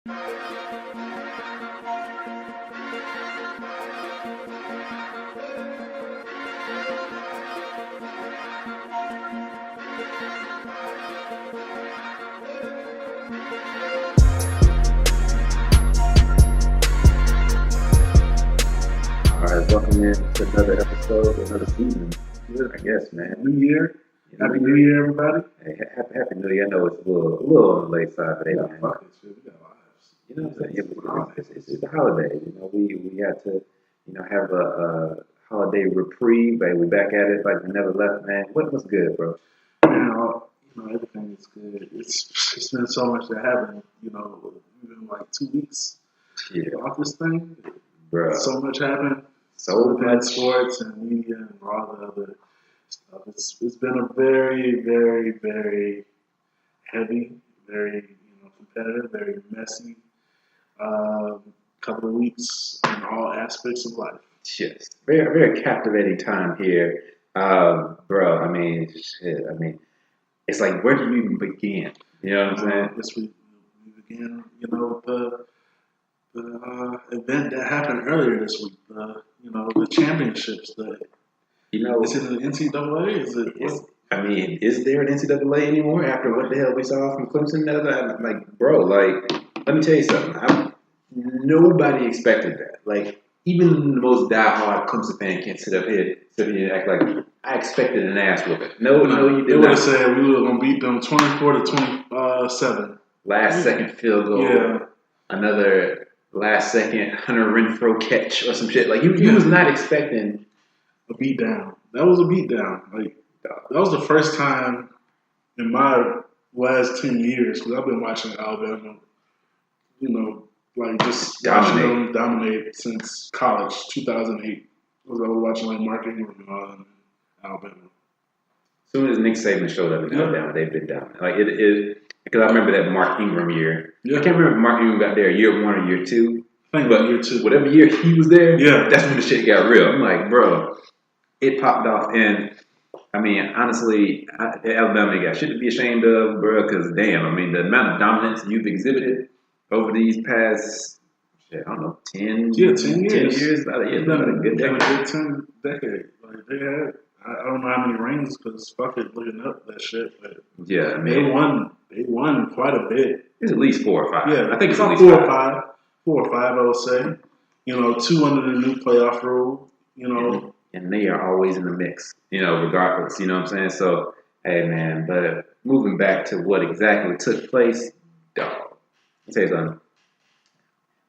Welcome in to another episode, another season. I guess, man. New Year. Happy New Year, everybody. Hey, happy New Year. I know it's a little on the late side, but hey, man. Fuck it, shit. We got lives. You know what I'm saying? It's a holiday. You know, we had to, have a holiday reprieve. But we back at it like we never left, man. What's good, bro? Man, everything is good. It's been so much that happened. Even like 2 weeks off this thing. Bro. So much happened. So much sports and media and all the other stuff. It's been a very, very, very heavy, very competitive, very messy couple of weeks in all aspects of life. Yes, very, very captivating time here, bro. I mean, shit. I mean, it's like, where do you even begin? You know what I'm saying? Yes, we began. The event that happened earlier this week, the championships. Is it an NCAA? Is there an NCAA anymore after what the hell we saw from Clemson? Let me tell you something. Nobody expected that. Like, even the most diehard Clemson fan can't sit up here and act like I expected an ass whooping. No, you did not. They would have said we were going to beat them 24-27. Last second field goal. Yeah. Another last second Hunter Renfrow catch or some shit. Like, you was not expecting a beatdown. That was a beatdown. Like, that was the first time in my last 10 years, because I've been watching Alabama, just watching them dominate since college, 2008. I was watching Mark Ingram in Alabama. As soon as Nick Saban showed up in Alabama, they've been dominant. Like, because I remember that Mark Ingram year. Yeah. I can't remember if Mark Ingram got there year 1 or year 2. I think year 2. Whatever year he was there, that's when the shit got real. I'm like, bro, it popped off. And, I mean, honestly, Alabama, they got shit to be ashamed of, bro, because, damn, I mean, the amount of dominance you've exhibited over these past, 10 years. 10 years. About a good decade. A good 10 decade. Like, they had, I don't know how many rings, because fuck it, looking up that shit. But yeah, I mean, they won quite a bit. It's at least 4 or 5. Yeah, I think it's at least 4 or 5. 4 or 5, I would say. 2 under the new playoff rule. And they are always in the mix, regardless. You know what I'm saying? So, hey, man, but moving back to what exactly took place, dog. I'll tell you something.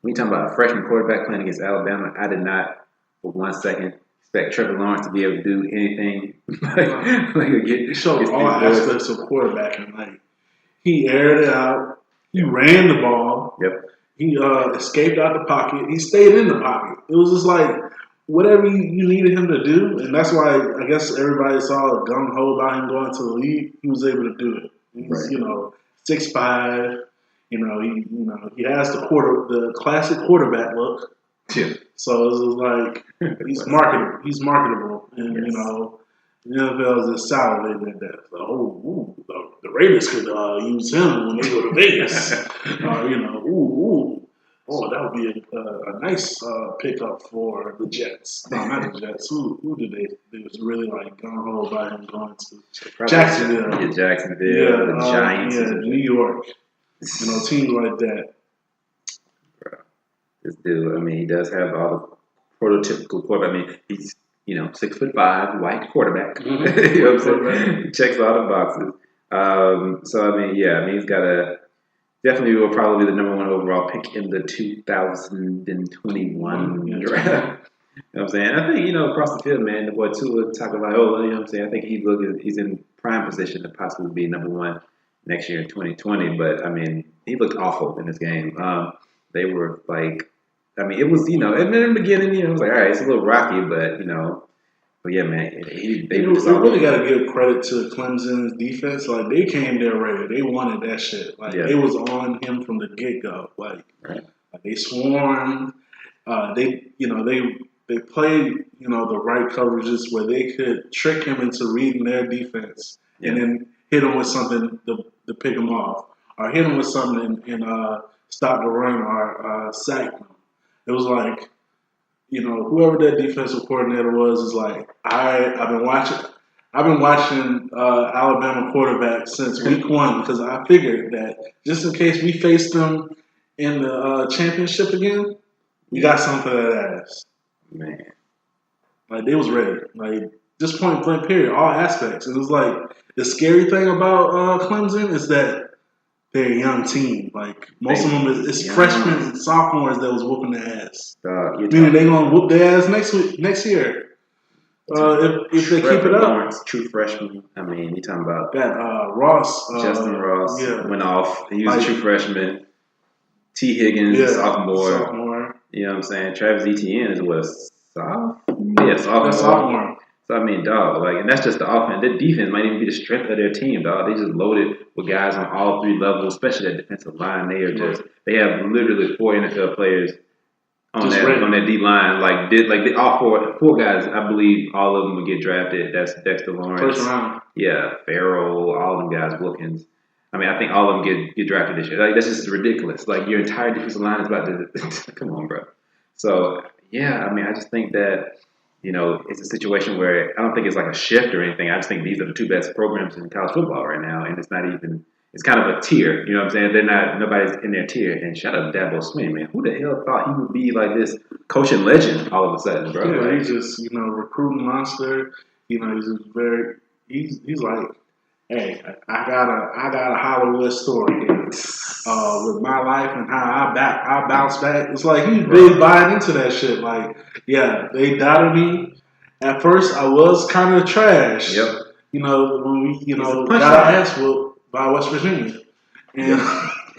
When you talking about a freshman quarterback playing against Alabama, I did not for 1 second expect Trevor Lawrence to be able to do anything. He showed all aspects of quarterbacking. Like, he aired it out. He ran the ball. Yep. He escaped out the pocket. He stayed in the pocket. It was just like whatever you needed him to do, and that's why I guess everybody saw a gung ho about him going to the league. He was able to do it. He's 6'5". He has the classic quarterback look. Yeah. So it was like he's marketable. He's marketable, and the NFL is just salivating at that. So, the Raiders could use him when they go to Vegas. That would be a nice pickup for the Jets. No, not the Jets. Who did they was really like gung ho about him going to Jacksonville. Yeah, Jacksonville, the Giants. New York. Teams like that. Bro, this dude, I mean, he does have all the prototypical quarterback. I mean, he's 6'5", white quarterback. Mm-hmm. You know what I'm saying? He checks all the boxes. He's got definitely will probably be the number 1 overall pick in the 2021 draft. You know what I'm saying? I think, across the field, man, the boy Tua Tagovailoa, you know what I'm saying? I think he's in prime position to possibly be number 1 next year in 2020. But, I mean, he looked awful in this game. They were like, I mean, it was, and in the beginning, it was like, all right, it's a little rocky, but, But yeah, man, they really got to give credit to Clemson's defense. Like, they came there ready. They wanted that shit. Like, it was on him from the get go. Like they swarmed. They played the right coverages where they could trick him into reading their defense and then hit him with something to pick him off, or hit him with something in stop the run or sack them. It was like, whoever that defensive coordinator was is like, I've been watching Alabama quarterback since week 1 because I figured that just in case we face them in the championship again, we got something for that ass. Man. Like, they was ready. Like, just point blank period, all aspects. It was like, the scary thing about Clemson is that they're a young team. Like, most of them is freshmen and sophomores that was whooping their ass. Meaning they're going to whoop their ass next year. If they keep it up. Lawrence, true freshman. I mean, you talking about that Ross. Justin Ross went off. He was a true freshman. T. Higgins, sophomore. You know what I'm saying? Travis Etienne is what, sophomore. So, I mean, dog, and that's just the offense. Their defense might even be the strength of their team, dog. They just loaded with guys on all 3 levels, especially that defensive line. They have literally 4 NFL players on that D line. All four guys, I believe all of them would get drafted. That's Dexter Lawrence. First round. Yeah, Farrell, all of them guys, Wilkins. I mean, I think all of them get drafted this year. That's just ridiculous. Your entire defensive line is about to come on, bro. So, yeah, I mean, I just think that, it's a situation where I don't think it's like a shift or anything. I just think these are the 2 best programs in college football right now, and it's kind of a tier. You know what I'm saying? Nobody's in their tier. And shout out to Dabo Swinney, man. Who the hell thought he would be like this coaching legend all of a sudden, bro? Yeah, he's just, recruiting monster. He's just he's like, hey, I got a Hollywood story here with my life and how I bounce back. It's like he's really buying into that shit. Like, yeah, they doubted me. At first, I was kind of trash. Yep. When we got our ass whooped by West Virginia. And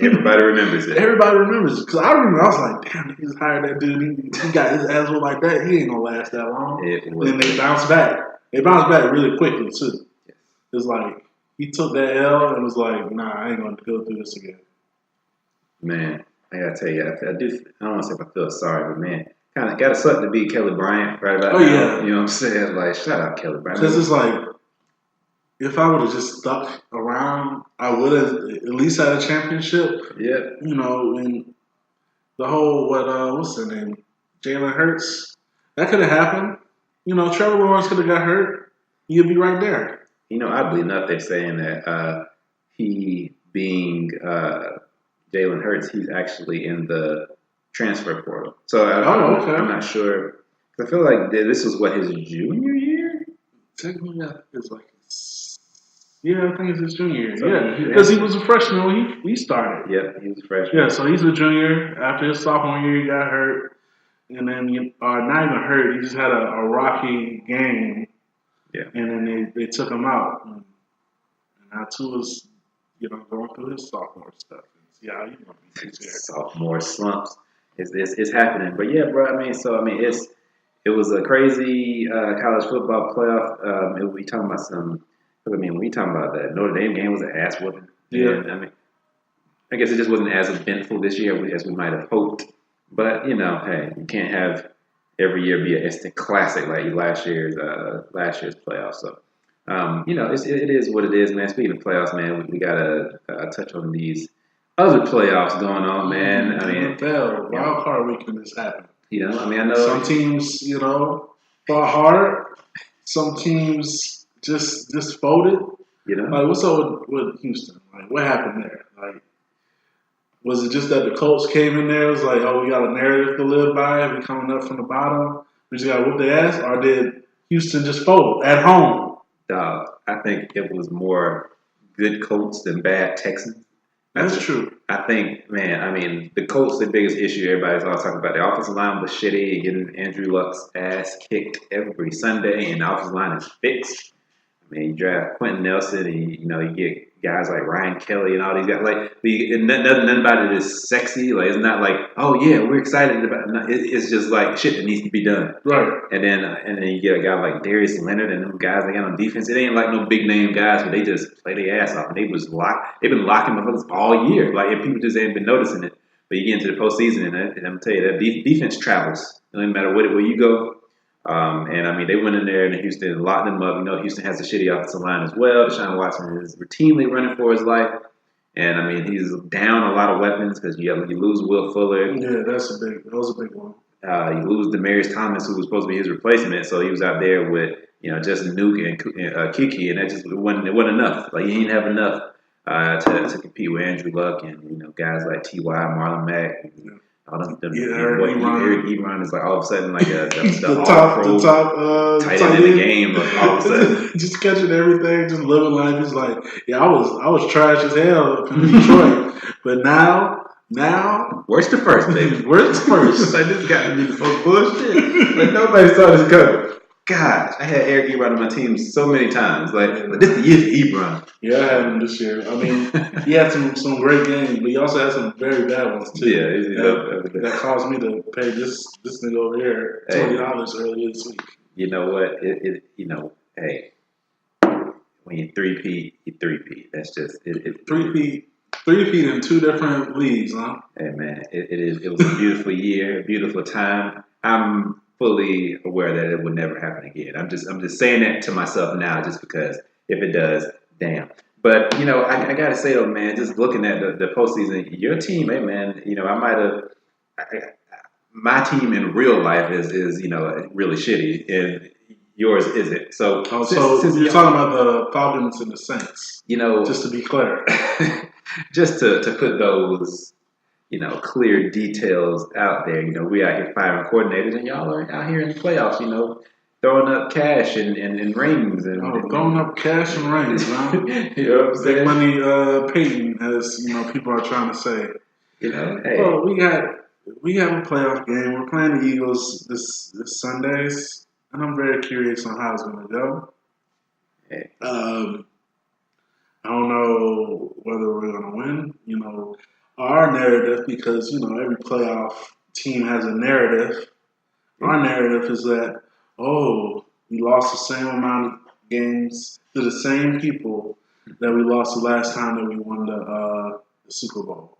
everybody remembers it. Everybody remembers it. Because I remember, I was like, damn, he just hired that dude. He got his ass whooped like that. He ain't going to last that long. Then they bounced back. They bounced back really quickly, too. It's like, he took that L and was like, nah, I ain't going to go through this again. Man, I got to tell you, I don't want to say if I feel sorry, but man, kind of got to suck to beat Kelly Bryant right about now. Yeah. You know what I'm saying? Like, shout out Kelly Bryant. Because it's like, if I would have just stuck around, I would have at least had a championship. Yeah. And the whole, what's the name? Jalen Hurts. That could have happened. Trevor Lawrence could have got hurt. He'd be right there. Oddly enough, they're saying that he being Jalen Hurts, he's actually in the transfer portal. So I'm not sure. I feel like this was his junior year? Technically, it's like I think it's his junior year. So, because he was a freshman when he started. Yeah, he was a freshman. Yeah, so he's a junior. After his sophomore year, he got hurt. And then, not even hurt, he just had a rocky game. Yeah. And then they took him out. And now Tua's, going through his sophomore stuff. And see how he's going to be this year. Sophomore slumps. It's happening. But yeah, bro, it was a crazy college football playoff. We talking about when we talking about that Notre Dame game was an ass whooping. Yeah. And, I guess it just wasn't as eventful this year as we might have hoped. But, hey, you can't have every year be an instant classic like last year's playoffs. So, it is what it is, man. Speaking of playoffs, man, we got to touch on these other playoffs going on, man. I mean, wild card weekend is happening. I know some teams, fought hard. Some teams just folded. Like, what's up with Houston? Like, what happened there? Like, was it just that the Colts came in there? It was like, oh, we got a narrative to live by. We coming up from the bottom. We just got to whoop their ass. Or did Houston just fold at home? I think it was more good Colts than bad Texans. That's true. I think, man, the Colts, the biggest issue everybody's all talking about. The offensive line was shitty, getting Andrew Luck's ass kicked every Sunday, and the offensive line is fixed. You draft Quentin Nelson, and you get guys like Ryan Kelly and all these guys. Like, nothing about it is sexy. Like, it's not like, oh yeah, we're excited about it. No, it's just like shit that needs to be done. Right. And then you get a guy like Darius Leonard and them guys they got on defense. It ain't like no big name guys, but they just play their ass off. And they've been locking motherfuckers all year. Like, and people just ain't been noticing it. But you get into the postseason, and I'm gonna tell you that defense travels. It doesn't matter where you go. They went in there and Houston locked them up. Houston has a shitty offensive line as well. Deshaun Watson is routinely running for his life. And I mean, he's down a lot of weapons because you lose Will Fuller. Yeah, that was a big one. You lose Demaryius Thomas, who was supposed to be his replacement, so he was out there with just Nuke and Kiki, and that just wasn't enough. Like he didn't have enough to compete with Andrew Luck and guys like Ty, Marlon Mack. Eric Ebron is like all of a sudden like the top tight end in the game. All of a sudden, just catching everything, just living life. He's like, yeah, I was trash as hell in Detroit, but now, worst to first, baby. Worst to first. Like this got to be the most bullshit. Like nobody saw this coming. Gosh, I had Eric Ebron on my team so many times. Like this the year Ebron. Yeah, I had him this year. I mean, he had some great games, but he also had some very bad ones too. Yeah, that caused me to pay this nigga over here $20 earlier this week. You know what? Hey, when you three-peat, you three-peat. That's just it. Three-peat in two different leagues, huh? Hey man, it was a beautiful year, a beautiful time. I'm fully aware that it will never happen again. I'm just saying that to myself now, just because if it does, damn. But I gotta say though, man, just looking at the postseason, your team, hey man, I might have. My team in real life is really shitty, and yours isn't. So, since you're talking about the Falcons and the Saints, just to be clear, just to put those clear details out there. We out here firing coordinators, and y'all are out here in the playoffs. Throwing up cash and rings and throwing up cash and rings, man. You know what I'm saying? Big money, Payton, as people are trying to say. Hey. Well, we have a playoff game. We're playing the Eagles this Sundays, and I'm very curious on how it's going to go. Hey. I don't know whether we're going to win. Our narrative, because every playoff team has a narrative. Our narrative is that we lost the same amount of games to the same people that we lost the last time that we won the Super Bowl,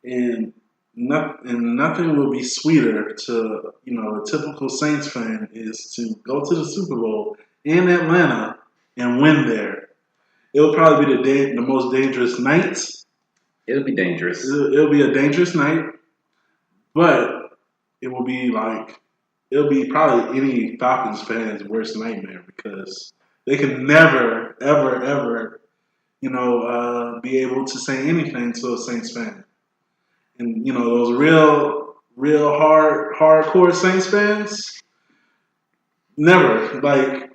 and nothing will be sweeter to a typical Saints fan is to go to the Super Bowl in Atlanta and win there. It will probably be the most dangerous night. It'll be dangerous. It'll be a dangerous night, but it'll be probably any Falcons fan's worst nightmare because they can never, ever, ever, be able to say anything to a Saints fan. And those real hardcore Saints fans, never. Like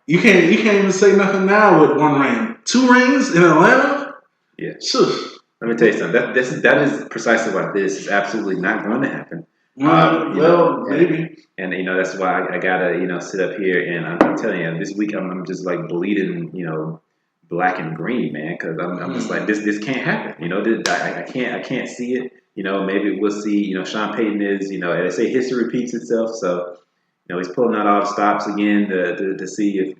you can't even say nothing now with one ring. 2 rings in Atlanta? Yeah. Shush. Let me tell you something. That is precisely why this is absolutely not going to happen. Maybe. And that's why I gotta sit up here and I'm telling you this week I'm just like bleeding black and green, man, because I'm just like this can't happen. I can't see it. Maybe we'll see. Sean Payton is they say history repeats itself, so he's pulling out all the stops again to see if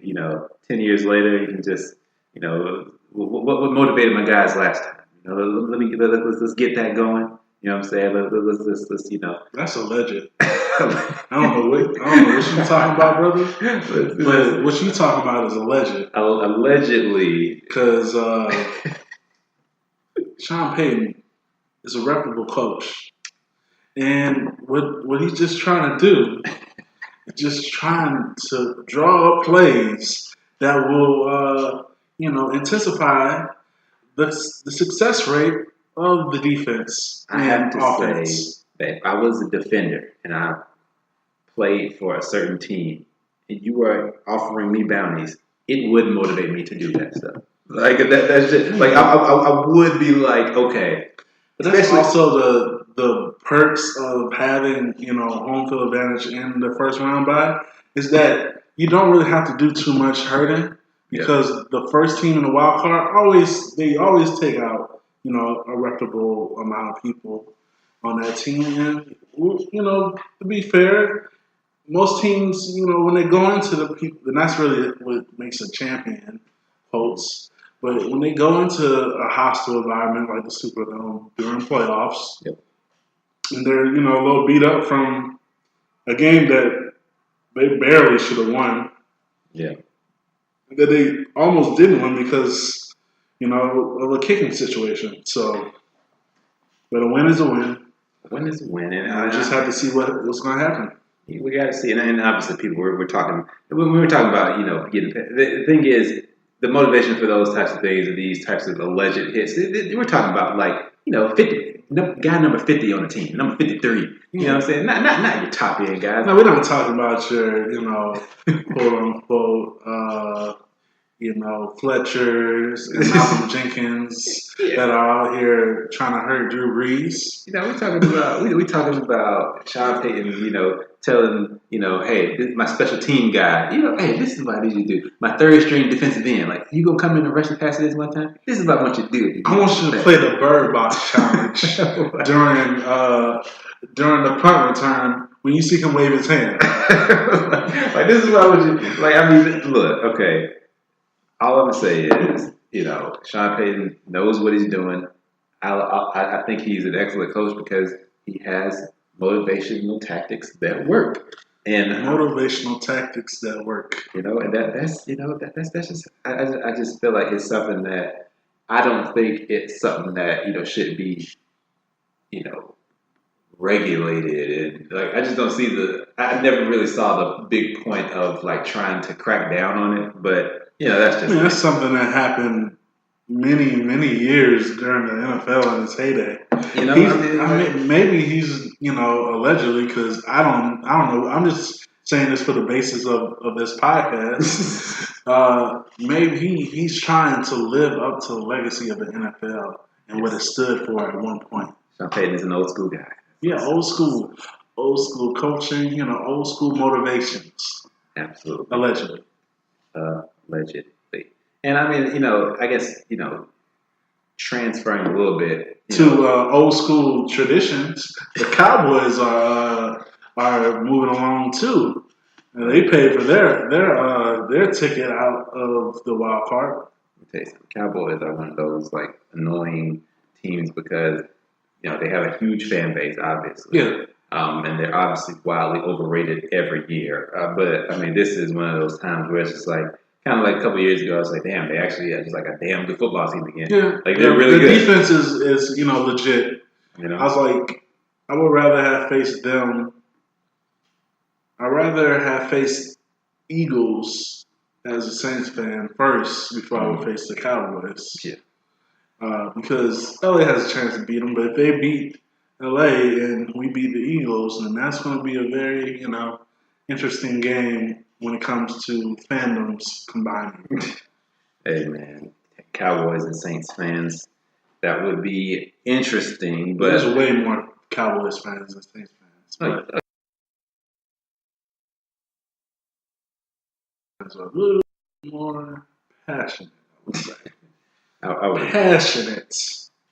10 years later he can just what motivated my guys last time. Let's get that going. You know what I'm saying? Let's That's alleged. I don't know what you talking about, brother. But what you talking about is alleged. Allegedly, because Sean Payton is a reputable coach, and what he's just trying to do is just trying to draw up plays that will intensify the success rate of the defense. I have to offense. say that if I was a defender and I played for a certain team and you were offering me bounties, it would motivate me to do that stuff. Like that's just like I would be like, okay. But that's also the perks of having home field advantage in the first round bye is that you don't really have to do too much hurting because the first team in the wild card always take out a reputable amount of people on that team. And, to be fair, most teams, when they go into the people, and that's really what makes a champion, Colts. But when they go into a hostile environment like the Superdome during playoffs, and they're, a little beat up from a game that they barely should have won. Yeah. That they almost didn't win because of a kicking situation. So, but a win is a win. Win is a win, and I just have to see what's going to happen. We got to see, and obviously, people we're talking when we were talking about getting the thing is the motivation for those types of things and these types of alleged hits. We're talking about 50 guy number 50 on the team, number 53. You know what I'm saying? Not your top end guys. No, we're not talking about your quote unquote Fletchers and Malcolm Jenkins that are out here trying to hurt Drew Brees. We're talking about Sean Payton, telling, hey, this is my special team guy. Hey, this is what I need you to do. My third string defensive end. You gonna come in and rush the passer this one time? This is what I want you to do. I want you to play the bird box challenge during the punt return when you see him wave his hand. This is what I want you. Look, okay. All I'm gonna say is, Sean Payton knows what he's doing. I think he's an excellent coach because he has motivational tactics that work. And motivational tactics that work. And that's just I just feel like it's something that I don't think it's something that should be regulated, and I just don't see I never really saw the big point of trying to crack down on it, but that's just that's something that happened many years during the NFL in its heyday. Maybe he's allegedly, because I don't know. I'm just saying this for the basis of this podcast. Maybe he's trying to live up to the legacy of the NFL and what it stood for at one point. Sean Payton is an old school guy. Yeah, old school coaching. Old school motivations. Absolutely, allegedly. And I guess transferring a little bit to old school traditions, the Cowboys are moving along too. And they paid for their ticket out of the wild card. The Cowboys are one of those annoying teams because they have a huge fan base, obviously. Yeah. And they're obviously wildly overrated every year. But this is one of those times where it's just kind of a couple of years ago, I was like, damn, they actually are just a damn good football team again. Yeah. They're really good. The defense is legit. I was like, I would rather have faced them. I'd rather have faced Eagles as a Saints fan first before I would face the Cowboys. Yeah. Because LA has a chance to beat them, but if they beat LA and we beat the Eagles, then that's going to be a very, interesting game when it comes to fandoms combining. Hey, man. Cowboys and Saints fans, that would be interesting. But there's way more Cowboys fans than Saints fans. But a little more passionate, I would say. Passionate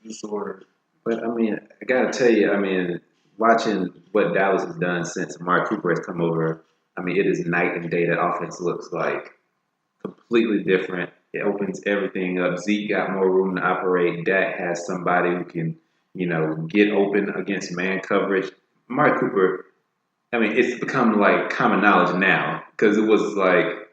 is the word. But, I got to tell you, watching what Dallas has done since Amari Cooper has come over, it is night and day. That offense looks completely different. It opens everything up. Zeke got more room to operate. Dak has somebody who can, get open against man coverage. Amari Cooper, it's become common knowledge now because it was a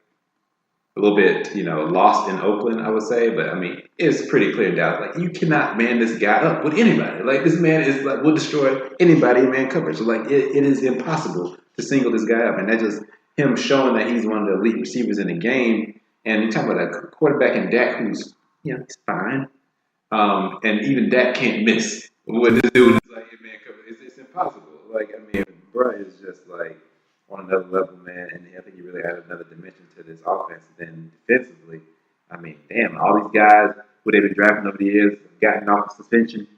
little bit, lost in Oakland, I would say. But, it's pretty clear in Dallas. You cannot man this guy up with anybody. This man is will destroy anybody in man coverage. It is impossible to single this guy up. And that's just him showing that he's one of the elite receivers in the game. And you talk about a quarterback in Dak who's, he's fine. And even Dak can't miss what this dude is in man coverage. It's impossible. Bro is just on another level, man. And I think he really added another dimension to this offense. Then defensively, damn, all these guys who they've been drafting over the years have gotten off suspension,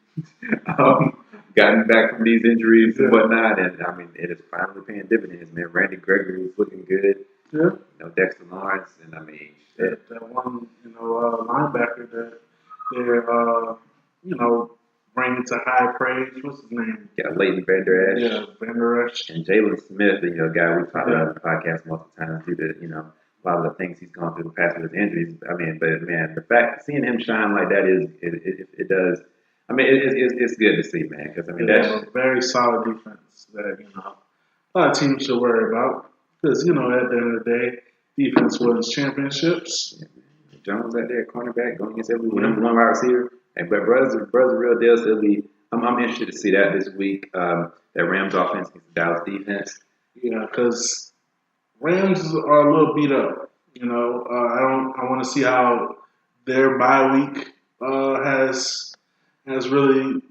gotten back from these injuries and whatnot. And, it is finally paying dividends, man. Randy Gregory is looking good. Yeah. Dexter Lawrence. And, that one, linebacker that they're, bringing to high praise. What's his name? Yeah, Leighton Vander Esch. Yeah, Vander Esch. And Jalen Smith, the guy we talked about on the podcast multiple times due to, a lot of the things he's gone through the past with his injuries. But man, the fact seeing him shine like that it does. It's good to see, man. Because that's a very solid defense that a lot of teams should worry about. Because at the end of the day, defense wins championships. Yeah, Jones out there, cornerback, going against every number one wide receiver. But brother's a real deal. So I'm interested to see that this week. That Rams offense against the Dallas defense. Yeah, because Rams are a little beat up. I want to see how their bye week has really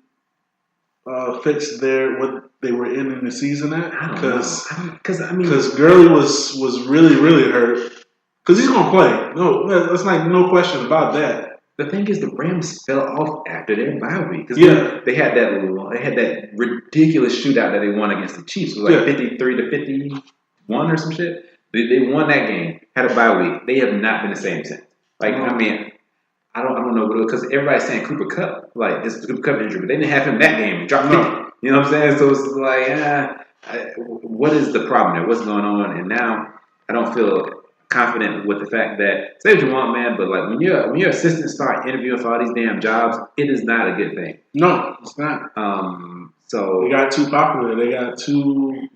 fixed what they were in the season at. Because Gurley was really hurt. Because he's gonna play. No, that's no question about that. The thing is, the Rams fell off after their bye week. Because they had that ridiculous shootout that they won against the Chiefs. It was like 53-51 or some shit. They won that game, had a bye week. They have not been the same since. I don't know, because everybody's saying Cooper Kupp, like this Cooper Kupp injury, but they didn't have him that game. He dropped 50. You know what I'm saying? So it's like, what is the problem there? What's going on? And now I don't feel confident with the fact that say what you want, man, but like when your assistants start interviewing for all these damn jobs, it is not a good thing. No, it's not. So they got too popular. They got too,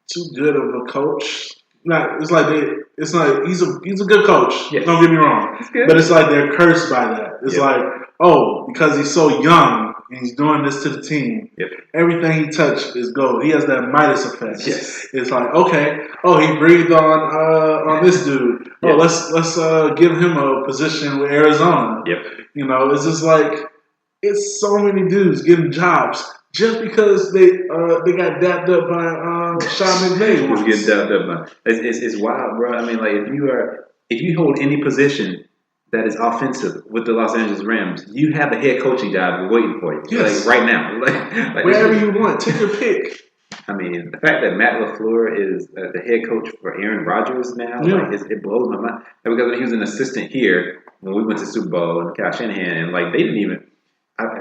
too good of a coach. It's like he's a good coach. Yes. Don't get me wrong, but it's like they're cursed by that. It's like, because he's so young and he's doing this to the team. Yep. Everything he touched is gold. He has that Midas effect. Yes. It's like, okay, he breathed on this dude. Yep. Let's give him a position with Arizona. Yep. It's just like it's so many dudes getting jobs just because they got dapped up by Sean McVay. Was getting dapped up by. It's wild, bro. I mean, like if you hold any position that is offensive with the Los Angeles Rams, you have a head coaching job waiting for you. Yes. Like right now. Like wherever you want, take your pick. I mean, the fact that Matt LaFleur is the head coach for Aaron Rodgers now, it blows my mind. Because when he was an assistant here, when we went to Super Bowl and Kyle Shanahan, and like they didn't even,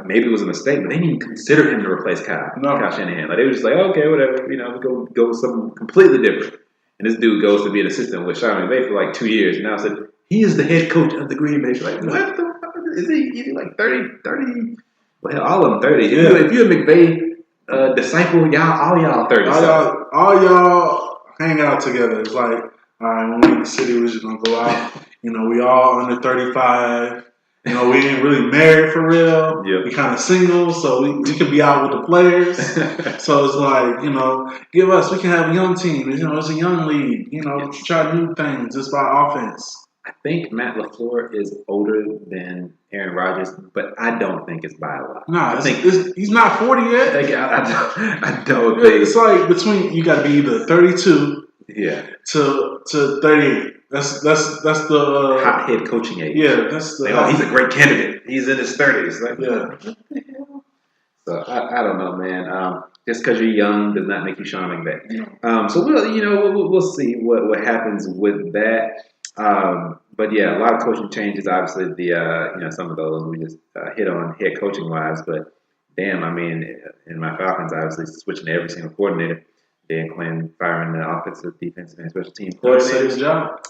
maybe it was a mistake, but they didn't even consider him to replace Kyle Shanahan. Like they were just like, okay, whatever, we go with something completely different. And this dude goes to be an assistant with Sean McVay for like 2 years. And now said he is the head coach of the Green Bay. Like, what the fuck? Is he like 30? Well, all of them 30. Yeah. If you're a McVay disciple, all y'all 30. All y'all hang out together. It's like, all right, when we in the city, we're just going to go out. We all under 35. We ain't really married for real. Yep. We kind of single, so we can be out with the players. So it's like, we can have a young team. It's a young league. Try new things just by offense. I think Matt LaFleur is older than Aaron Rodgers, but I don't think it's by a lot. Nah, he's not 40 yet. I don't think. It's like between, you got to be either 32 to 38. That's the hot head coaching age. Yeah, that's the. He's a great candidate. He's in his 30s. Like, yeah. What the hell? So I don't know, man. Just because you're young does not make you Sean McVay. So we'll see what happens with that. But yeah, a lot of coaching changes. Obviously, the some of those we just hit on head coaching wise. But damn, I mean, in my Falcons, obviously switching to every single coordinator. Dan Quinn firing the offensive, defensive, and special team coordinator. That's his job.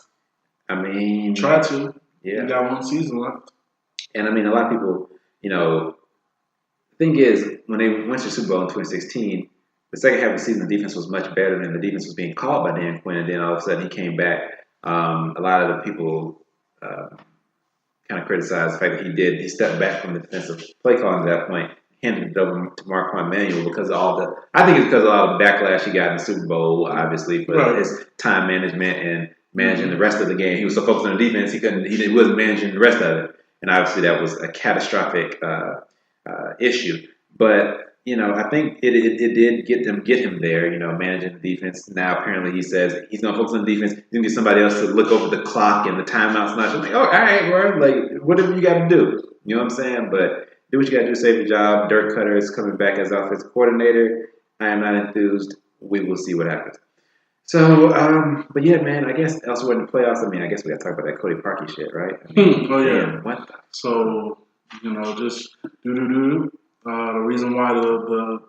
I mean, try to. Yeah, you got one season left. And I mean, a lot of people, the thing is, when they went to the Super Bowl in 2016, the second half of the season, the defense was much better, and the defense was being called by Dan Quinn. And then all of a sudden, he came back. A lot of the people kind of criticized the fact that he stepped back from the defensive play calling at that point, handed it over to Marquand Manuel because of I think it's because of all the backlash he got in the Super Bowl, obviously, for his time management and managing the rest of the game. He was so focused on the defense, he wasn't managing the rest of it. And obviously that was a catastrophic issue. But, I think it did get him there, managing the defense. Now apparently he says he's going to focus on the defense. He's going to get somebody else to look over the clock and the timeouts. I'm like, all right, bro. Like, whatever you got to do. You know what I'm saying? But do what you got to do to save your job. Dirk Cutter is coming back as offensive coordinator. I am not enthused. We will see what happens. So, but yeah, man, I guess elsewhere in the playoffs, I guess we got to talk about that Cody Parkey shit, right? Yeah. What the? So, just the reason why the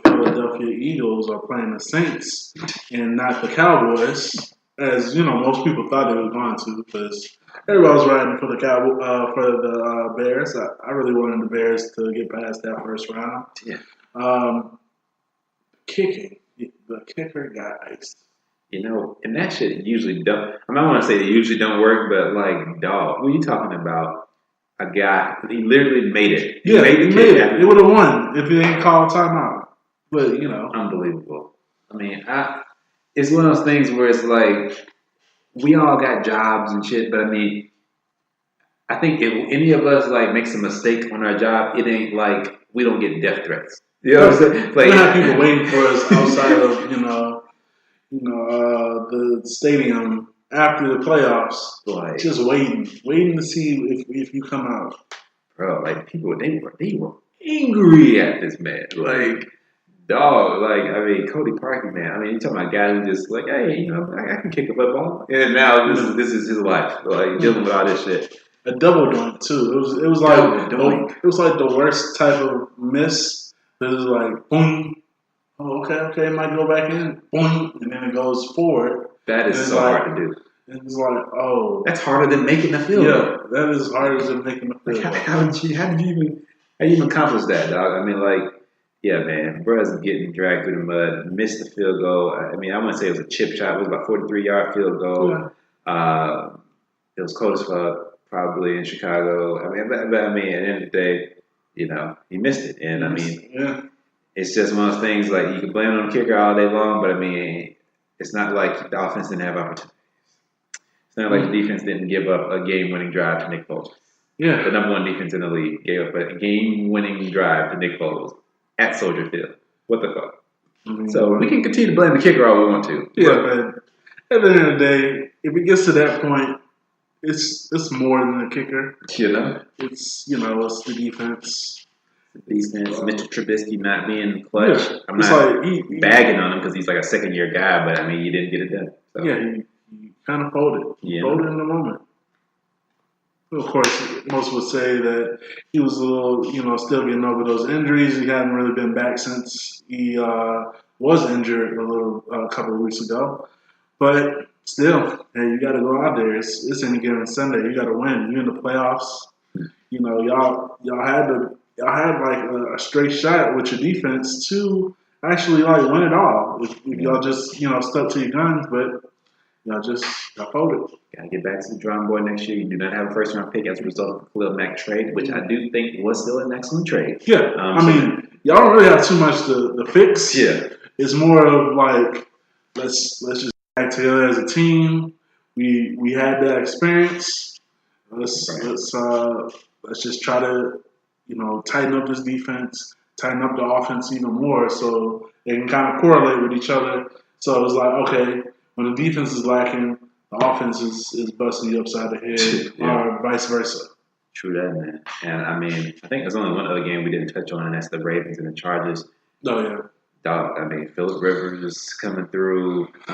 Philadelphia Eagles are playing the Saints and not the Cowboys, as most people thought they were going to, because everybody was riding for the Bears. I really wanted the Bears to get past that first round. Yeah. Kicking. The kicker got iced. And that shit usually don't. I mean, I want to say it usually don't work, but like, dog, what are you talking about? A guy, he literally made it. He made it. It would have won if he didn't call timeout. But unbelievable. I mean, it's one of those things where it's like we all got jobs and shit, but I mean, I think if any of us like makes a mistake on our job, it ain't like we don't get death threats. You know what I'm saying? Like, we have people waiting for us outside of the stadium after the playoffs, like, just waiting to see if you come out. Bro, like people, they were angry at this man. Like, dog, like, I mean, Cody Parkey, man. I mean, you talking about a guy who just like, hey, I can kick a football, and now this is his life, like dealing with all this shit. A double doink too. It was like the worst type of miss. It was like boom. Oh, okay, it might go back in, boom, and then it goes forward. That is so hard to do. It's like, oh, that's harder than making the field. Yeah, that is harder than making the field. Like, how did you even accomplish that, dog? I mean, like, yeah, man, Perez getting dragged through the mud, missed the field goal. I mean, I wouldn't say it was a chip shot. It was about 43-yard field goal. Yeah. It was cold as fuck, probably in Chicago. I mean, but at the end of the day, he missed it, and I mean, yeah. It's just one of those things, like, you can blame it on the kicker all day long, but, I mean, it's not like the offense didn't have opportunities. It's not like the defense didn't give up a game-winning drive to Nick Foles. Yeah. The number one defense in the league gave up a game-winning drive to Nick Foles at Soldier Field. What the fuck? Mm-hmm. So we can continue to blame the kicker all we want to. Yeah, but at the end of the day, if it gets to that point, it's more than the kicker. It's the defense. Mr. Trubisky not being clutch. Yeah. I'm not bagging on him because he's like a second-year guy, but I mean, he didn't get it done. So. Yeah, he kind of folded. Folded in the moment. Of course, most would say that he was a little, still getting over those injuries. He hadn't really been back since he was injured a couple of weeks ago. But still, hey, you got to go out there. It's any given Sunday. You got to win. You're in the playoffs. Y'all had like a straight shot with your defense to actually like win it all. If y'all just stuck to your guns, but y'all folded. Gotta get back to the drawing board next year. You do not have a first round pick as a result of the Khalil Mack trade, which I do think was still an excellent trade. Yeah, I mean, y'all don't really have too much to fix. Yeah, it's more of like let's just get back together as a team. We had that experience. Let's just try to tighten up this defense, tighten up the offense even more, so they can kind of correlate with each other. So it's like, okay, when the defense is lacking, the offense is busting you upside the head, or vice versa. True that, man. And I mean, I think there's only one other game we didn't touch on, and that's the Ravens and the Chargers. Oh yeah. Dog, I mean, Phillip Rivers is coming through. He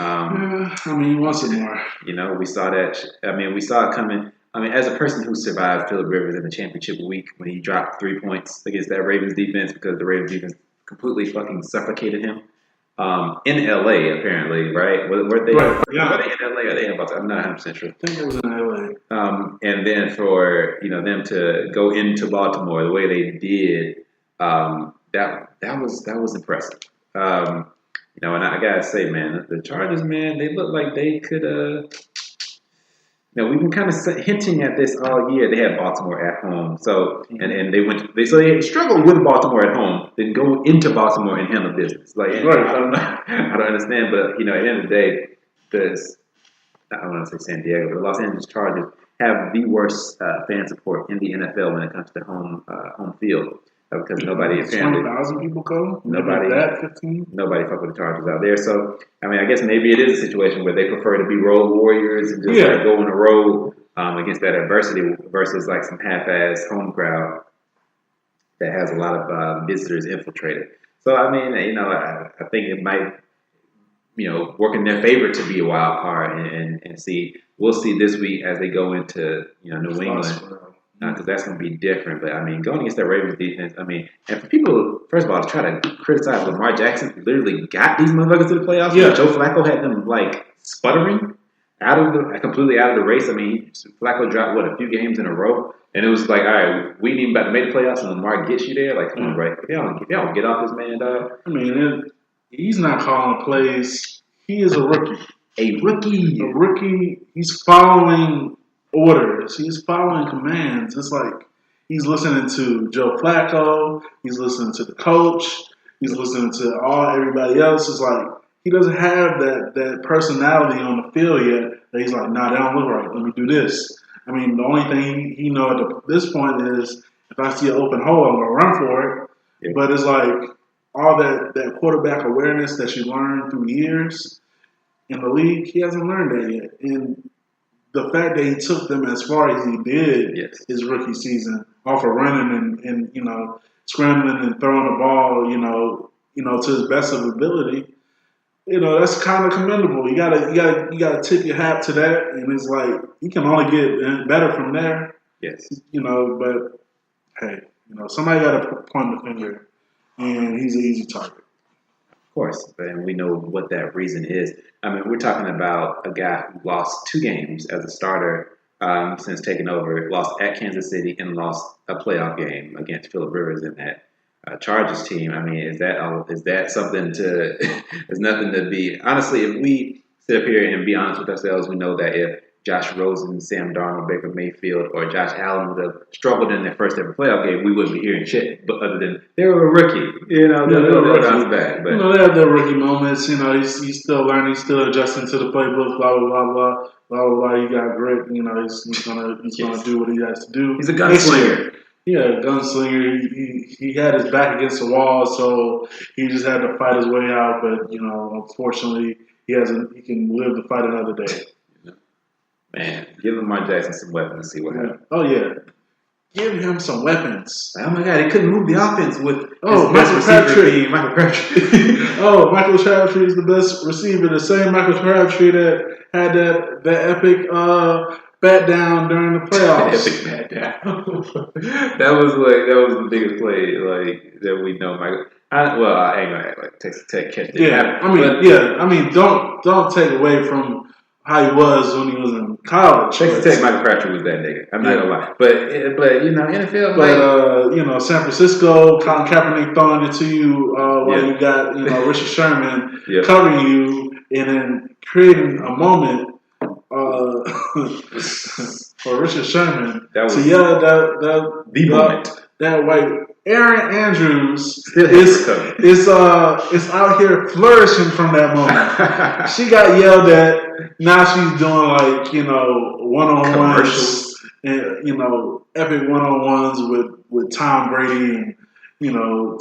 wants it more. We saw that. We saw it coming. I mean, as a person who survived Phillip Rivers in the championship week when he dropped 3 points against that Ravens defense because the Ravens defense completely fucking suffocated him. In LA, apparently, right? Were they? Right, yeah. Were they in LA? Or are they in Baltimore? I'm not 100% sure. I think it was in LA. And then for them to go into Baltimore the way they did, that was impressive. And I gotta say, man, the Chargers, man, they look like they could. We've been kind of hinting at this all year. They had Baltimore at home, so and they struggled with Baltimore at home, then go into Baltimore and handle business. Like, I don't know, I don't understand, but at the end of the day, I don't want to say San Diego, but the Los Angeles Chargers have the worst fan support in the NFL when it comes to home field. Because nobody apparently 20,000 people go. Nobody 15. Nobody fuck with the Chargers out there. So I guess maybe it is a situation where they prefer to be road warriors and just go on the road against that adversity versus like some half-ass home crowd that has a lot of visitors infiltrated. So I think it might work in their favor to be a wild card and see. We'll see this week as they go into New England. Because that's going to be different. But, going against that Ravens defense, and for people, first of all, to try to criticize Lamar Jackson, who literally got these motherfuckers to the playoffs. Yeah. Joe Flacco had them, sputtering completely out of the race. Flacco dropped, a few games in a row. And it was like, all right, we ain't even about to make the playoffs, and Lamar gets you there. Like, come on, right? If y'all don't get off this man, dog. He's not calling plays. He is a rookie. A rookie. A rookie. He's following orders. He's following commands. It's like he's listening to Joe Flacco. He's listening to the coach. He's listening to everybody else. It's like he doesn't have that personality on the field yet. That he's like, nah, that don't look right. Let me do this. I mean, the only thing he know at this point is if I see an open hole, I'm gonna run for it. Yeah. But it's like all that quarterback awareness that you learned through years in the league, he hasn't learned that yet. And the fact that he took them as far as he did his rookie season, off of running and scrambling and throwing the ball, to his best of ability, that's kind of commendable. You gotta tip your hat to that, and it's like you can only get better from there. Yes. But hey, somebody got to point the finger, and he's an easy target. Of course, and we know what that reason is. I mean, we're talking about a guy who lost 2 games as a starter since taking over. Lost at Kansas City and lost a playoff game against Phillip Rivers in that Chargers team. I mean, is that something to? There's nothing to be. Honestly, if we sit up here and be honest with ourselves, we know that if Josh Rosen, Sam Darnold, Baker Mayfield, or Josh Allen would have struggled in their first ever playoff game, we wouldn't be hearing shit. But other than they were a rookie, they'll bounce back. But they have their rookie moments. He's still learning, he's still adjusting to the playbook. Blah blah blah blah blah blah. He got grit. He's gonna do what he has to do. He's a gunslinger. Yeah, gunslinger. He had his back against the wall, so he just had to fight his way out. But unfortunately, he can live to fight another day. Man, give Lamar Jackson some weapons and see what happens. Oh, yeah. Give him some weapons. Oh, my God. He couldn't move the offense with Michael Crabtree. Michael Crabtree. Michael Crabtree is the best receiver. The same Michael Crabtree that had that epic bat down during the playoffs. Epic bat down. that was the biggest play that we know, Michael. I ain't gonna act like Texas Tech catch it. Yeah, I mean, don't take away from how he was when he was in college. Texas Tech, Michael Crabtree was that nigga. I'm not gonna lie, but NFL. But San Francisco, Colin Kaepernick throwing it to you while you got Richard Sherman covering you, and then creating a moment for Richard Sherman to yell that white. Aaron Andrews is out here flourishing from that moment. She got yelled at. Now she's doing one-on-ones and epic one-on-ones with Tom Brady and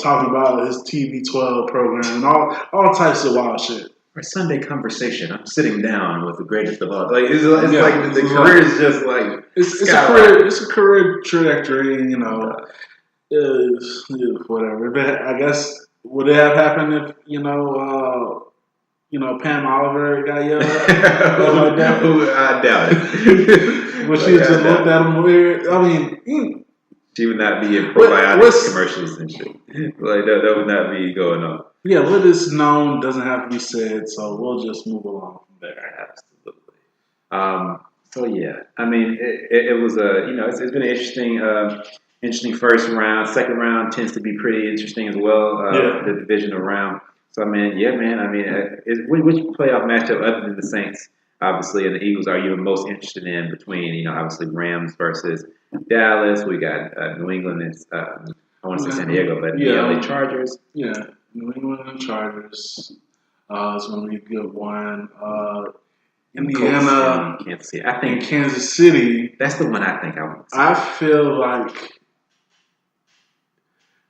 talking about his TV12 program and all types of wild shit. Our Sunday conversation. I'm sitting down with the greatest of all. It's like the career is just like it's a career trajectory. Whatever. But I guess would it have happened if Pam Oliver got yelled at? I doubt it. But she just looked at him weird. I mean, she would not be in probiotics commercials and shit. That would not be going on. Yeah, what is known doesn't have to be said, so we'll just move along from there. Absolutely. So yeah, I mean, it was it's been an interesting first round. Second round tends to be pretty interesting as well. The divisional round. So which playoff matchup other than the Saints, obviously, and the Eagles are you most interested in between obviously Rams versus Dallas? We got New England and I want to say San Diego, but the LA Chargers. Yeah, New England and Chargers. It's going to be a good one. Indiana, Kansas City. I think Kansas City. That's the one I think I want to see. I feel like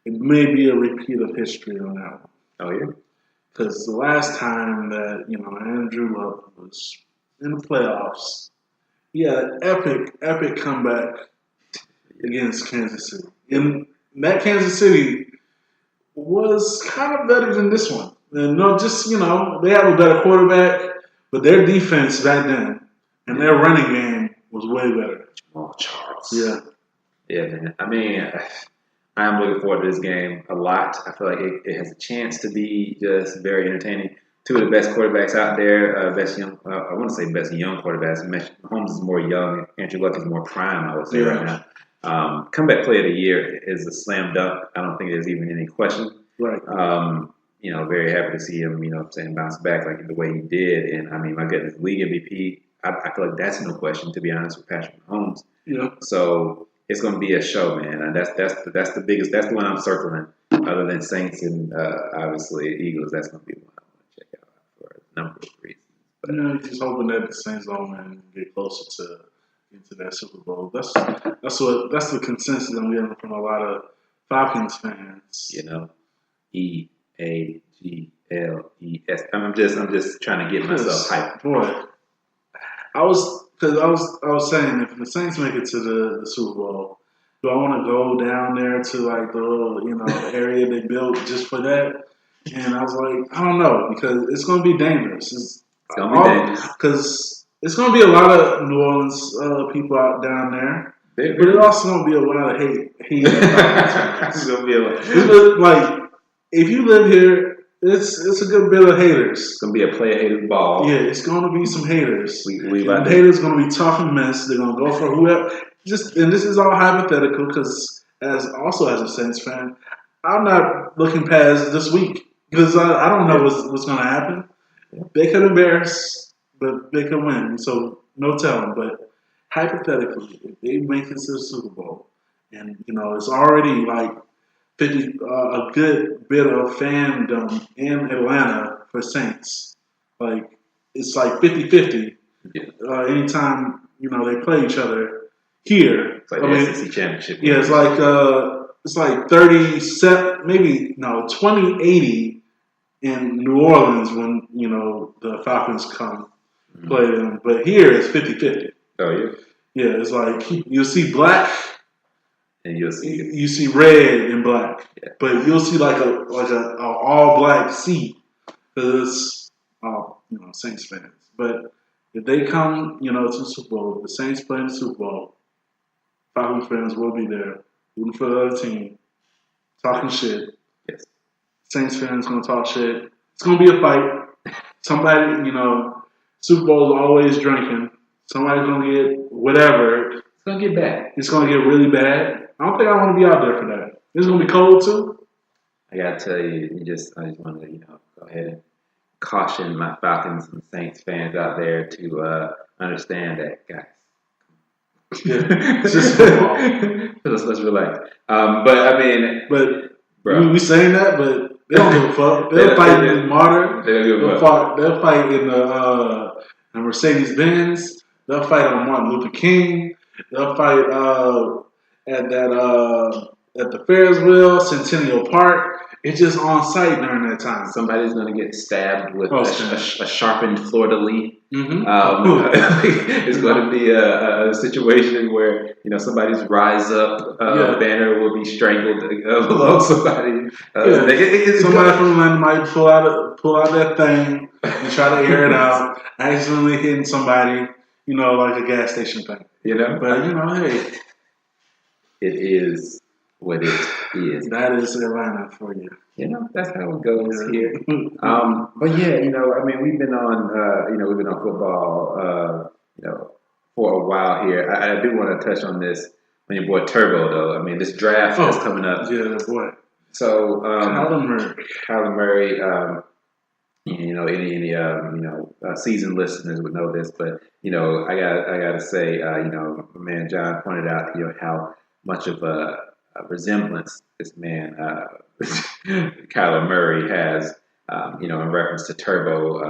it may be a repeat of history on that one. Oh, yeah? Because the last time that, Andrew Luck was in the playoffs, he had an epic comeback against Kansas City. And that Kansas City was kind of better than this one. And they have a better quarterback, but their defense back then and their running game was way better. Oh, Charles. Yeah. Yeah, man. I mean, I am looking forward to this game a lot. I feel like it has a chance to be just very entertaining. Two of the best quarterbacks out there, best young quarterbacks. Mahomes is more young. Andrew Luck is more prime, I would say, right now. Comeback play of the year is a slam dunk. I don't think there's even any question. Right. very happy to see him, bounce back like the way he did. And I mean, my goodness, league MVP, I feel like that's no question, to be honest, with Patrick Mahomes. Yeah. So it's going to be a show, man. And that's the biggest. That's the one I'm circling. Other than Saints and obviously Eagles, that's going to be the one I want to check out for a number of reasons. But Just hoping that the Saints don't and get closer into that Super Bowl. That's the consensus I'm getting from a lot of Falcons fans. EAGLES. I'm just trying to get myself hyped. Boy, I was saying, if the Saints make it to the Super Bowl, do I want to go down there to like the little area they built just for that? And I was like, I don't know, because it's going to be dangerous. It's going to be dangerous because it's going to be a lot of New Orleans people out down there. But it's also going to be a lot of hate. It's going to be a lot. Like, if you live here, it's a good bit of haters. It's going to be a player haters ball. Yeah, it's going to be some haters. And haters going to be tough and mess. They're going to go for whoever. And this is all hypothetical because as a Saints fan, I'm not looking past this week because I don't know what's going to happen. They could embarrass, but they could win. So no telling. But hypothetically, if they make it to the Super Bowl, and it's already like 50, a good bit of fandom in Atlanta for Saints. Like it's like 50-50. Anytime they play each other here, it's like the SEC championship. Yeah, it's like 37, maybe 20-80 in New Orleans when the Falcons come play them. But here it's 50-50. Oh yeah. Yeah, it's like you'll see black. And you see red and black, but you'll see like a all black sea because it's Saints fans. But if they come to the Super Bowl, if the Saints play in the Super Bowl, Falcons fans will be there rooting for the other team, talking shit. Yes. Saints fans gonna talk shit. It's gonna be a fight. Somebody, Super Bowl is always drinking. Somebody's gonna get whatever. It's gonna get bad. It's gonna get really bad. I don't think I want to be out there for that. It's gonna be cold too. I gotta tell you, I just want to go ahead and caution my Falcons and Saints fans out there to understand that, guys. Yeah, it's just football. Let's relax. But I mean, bro, we saying that, but they don't give a fuck. They'll fight in Martyr. They'll fight in the Mercedes Benz. They'll fight on Martin Luther King. They'll fight at the Ferris wheel, Centennial Park. It's just on site during that time. Somebody's going to get stabbed with a sharpened fleur-de-lis. Mm-hmm. It's going to be a situation where somebody's rise up banner will be strangled below somebody. Somebody from Atlanta might pull out that thing and try to air it out, accidentally hitting somebody. Like a gas station thing. But hey, it is what it is. That is Atlanta for you. That's how it goes here. But yeah, I mean, we've been on football, for a while here. I do want to touch on this on your boy Turbo, though. I mean, this draft is coming up. Yeah, boy. So, Kyler Murray. Any seasoned listeners would know this, but I gotta say, my man John pointed out, how much of a resemblance this man, Kyler Murray, has, in reference to Turbo.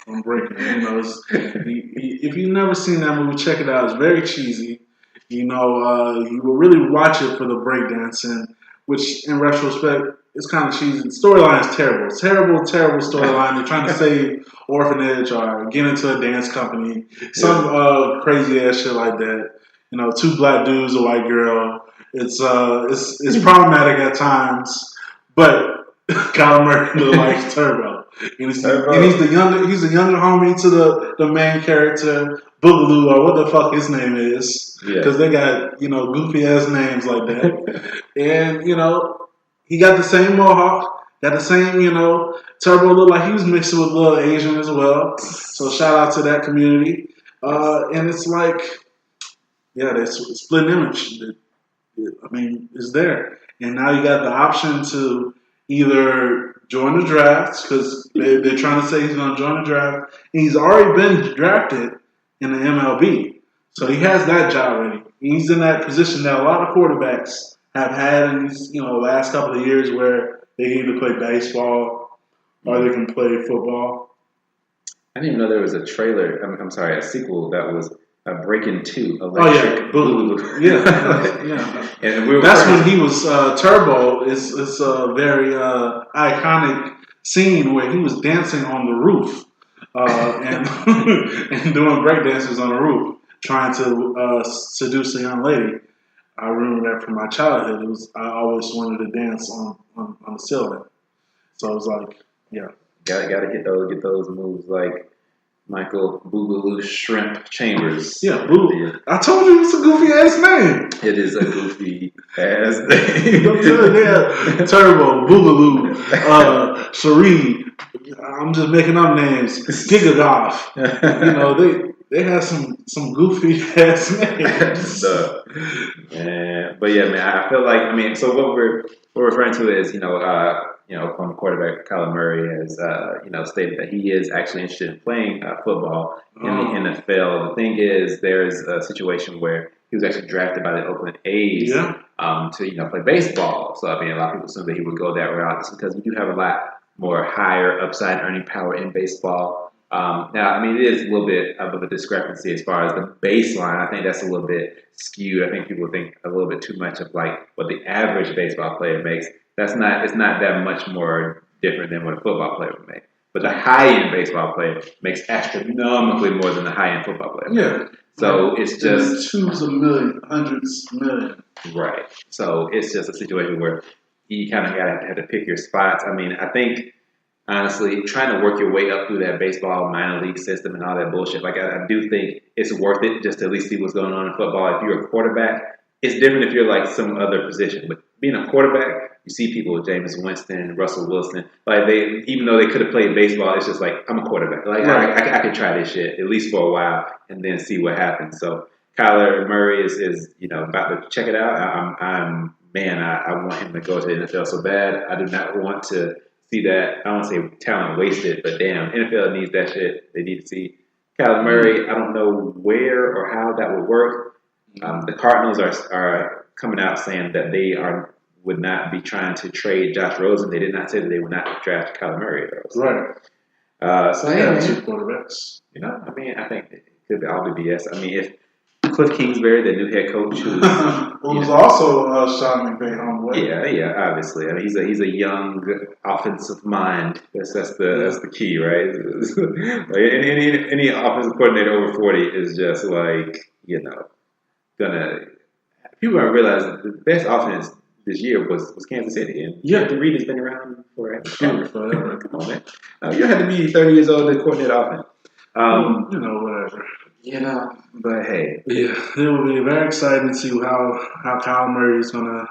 I'm breaking. If you've never seen that movie, check it out. It's very cheesy. You will really watch it for the breakdancing, which in retrospect, it's kind of cheesy. The storyline is terrible. Terrible storyline. They're trying to save orphanage or get into a dance company. Some crazy ass shit like that. Two black dudes, a white girl. It's problematic at times, but Kyler Murray looks like Turbo. And he's the younger homie to the main character, Boogaloo, or what the fuck his name is. Because they got, goofy ass names like that. And, he got the same mohawk, got the same, Turbo looked like he was mixing with a little Asian as well. So shout out to that community. And it's like, they split an image. It's there. And now you got the option to either join the draft because they're trying to say he's going to join the draft. And he's already been drafted in the MLB. So he has that job ready. He's in that position that a lot of quarterbacks have had in these, last couple of years where they can either play baseball or they can play football. I didn't even know there was a trailer. I'm sorry, a sequel that was Breaking 2. Electric Boogaloo. Yeah. And that's when he was Turbo. It's a very iconic scene where he was dancing on the roof and and doing break dances on the roof, trying to seduce a young lady. I remember that from my childhood. I always wanted to dance on the ceiling. So it was like, yeah. Gotta get those moves like Michael Boogaloo Shrimp Chambers. Yeah, I told you it's a goofy ass name. It is a goofy ass name. Turbo, Boogaloo, Sheree. I'm just making up names. Gigagoff. They have some goofy ass names. But yeah, man, I feel like so what we're referring to is former quarterback Kyler Murray has stated that he is actually interested in playing football in the NFL. The thing is, there's a situation where he was actually drafted by the Oakland A's to play baseball. So a lot of people assume that he would go that route just because we do have a lot more higher upside earning power in baseball. Now, it is a little bit of a discrepancy as far as the baseline. I think that's a little bit skewed. I think people think a little bit too much of what the average baseball player makes. It's not that much more different than what a football player would make. But the high-end baseball player makes astronomically more than the high-end football player. Yeah. So it's just twos of millions, hundreds of millions. Right. So it's just a situation where you kind of have to pick your spots. I think, honestly, trying to work your way up through that baseball minor league system and all that bullshit, I do think it's worth it just to at least see what's going on in football. If you're a quarterback, it's different if you're some other position. But being a quarterback, you see people with Jameis Winston, Russell Wilson, even though they could have played baseball, it's just I'm a quarterback. I could try this shit at least for a while and then see what happens. So Kyler Murray is about to check it out. I want him to go to the NFL so bad. I do not want to see that. I don't want to say talent wasted, but damn, NFL needs that shit. They need to see Kyler Murray. I don't know where or how that would work. The Cardinals are coming out saying that they would not be trying to trade Josh Rosen. They did not say that they would not draft Kyler Murray. So. Right. So they have two quarterbacks. I think it could all be BS. If Cliff Kingsbury, the new head coach, who's also Sean McVay homeboy. Yeah, obviously. He's a young offensive mind. That's the key, right? Any offensive coordinator over 40 is just gonna. People don't realize the best offense this year was Kansas City, and the Reed has been around forever. Come on, man. You don't have to be 30 years old to coordinate offense. Whatever. But hey. Yeah, it will be very exciting to see how Kyler Murray is gonna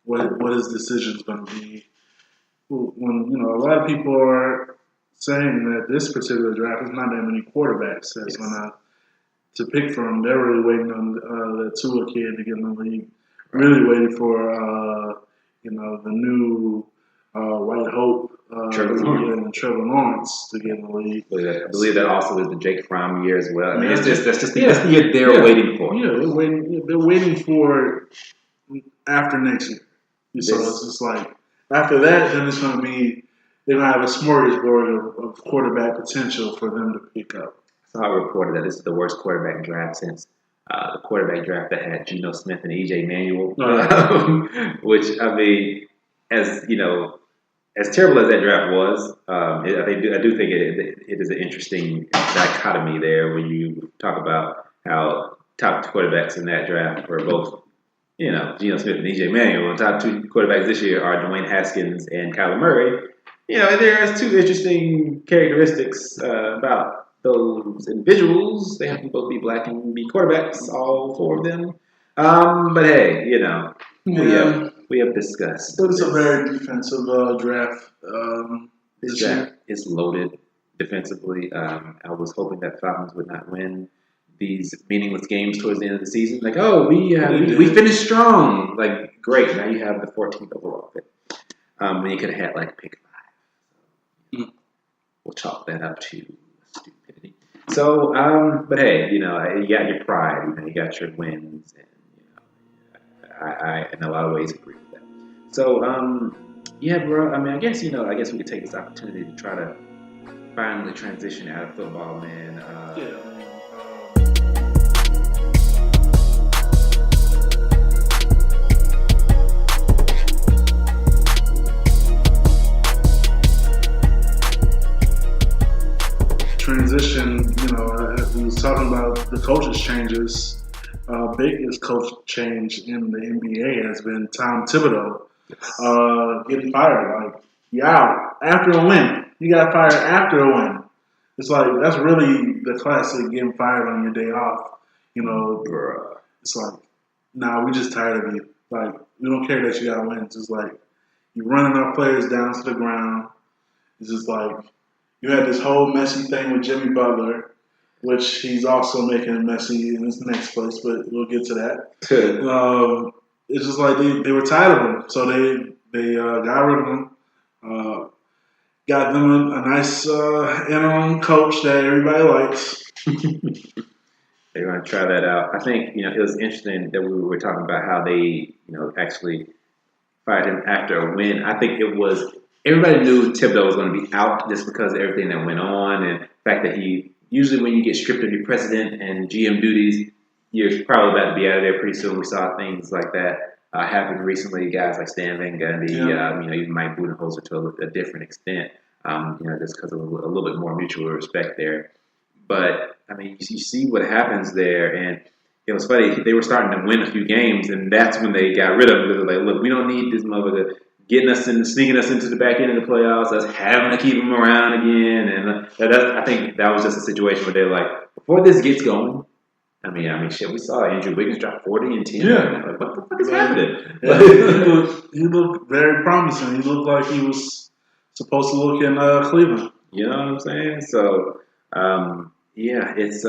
what his decision is gonna be. When a lot of people are saying that this particular draft is not that many quarterbacks that's gonna to pick from. They're really waiting on the Tua kid to get in the league. Really waiting for the new White Hope Trevor Lawrence to get in the league. I believe that also is the Jake Fromm year as well. That's just the year they're waiting for. Yeah, they're waiting for after next year. So it's just after that, then it's going to be they're going to have a smorgasbord of quarterback potential for them to pick up. So I reported that this is the worst quarterback draft since the quarterback draft that had Geno Smith and E.J. Manuel, which as terrible as that draft was, I do think it is an interesting dichotomy there when you talk about how top quarterbacks in that draft were both, Geno Smith and E.J. Manuel. The top two quarterbacks this year are Dwayne Haskins and Kyler Murray. There's two interesting characteristics about those individuals. They happen to both be black and be quarterbacks, all four of them. But hey, we have discussed. But it's a very defensive draft. This draft is loaded defensively. I was hoping that Falcons would not win these meaningless games towards the end of the season. We finished strong. Great. Now you have the 14th overall pick. When you could have had pick 5. chalk that up to stupidity. So, but hey, you got your pride, you got your wins, and I in a lot of ways agree with that. So, yeah, bro. I mean, I guess we could take this opportunity to try to finally transition out of football, man. Transition, we was talking about the coaches changes. Biggest coach change in the NBA has been Tom Thibodeau getting fired. Like, after a win. You got fired after a win. It's like, that's really the classic getting fired on your day off. Bruh. It's like, nah, we just tired of you. Like, we don't care that you got wins. It's like, you're running our players down to the ground. It's just like, you had this whole messy thing with Jimmy Butler, which he's also making messy in his next place, but we'll get to that. It's just like they were tired of him, so they got rid of him. Got them a nice interim coach that everybody likes. They're going to try that out. I think it was interesting that we were talking about how they actually fired him after a win. I think it was. Everybody knew Thibodeau was going to be out just because of everything that went on, and the fact that usually when you get stripped of your president and GM duties, you're probably about to be out of there pretty soon. We saw things like that happen recently. Guys like Stan Van Gundy, even Mike Budenholzer to a different extent, just because of a little bit more mutual respect there. But I mean, you see what happens there, and it was funny. They were starting to win a few games, and that's when they got rid of him. They were like, "Look, we don't need this motherfucker sneaking us into the back end of the playoffs, us having to keep him around again." And I think that was just a situation where they're like, before this gets going, I mean, shit, we saw Andrew Wiggins drop 40 and 10. Yeah. Like, what the fuck is happening? He looked very promising. He looked like he was supposed to look in Cleveland. You know what I'm saying? So, it's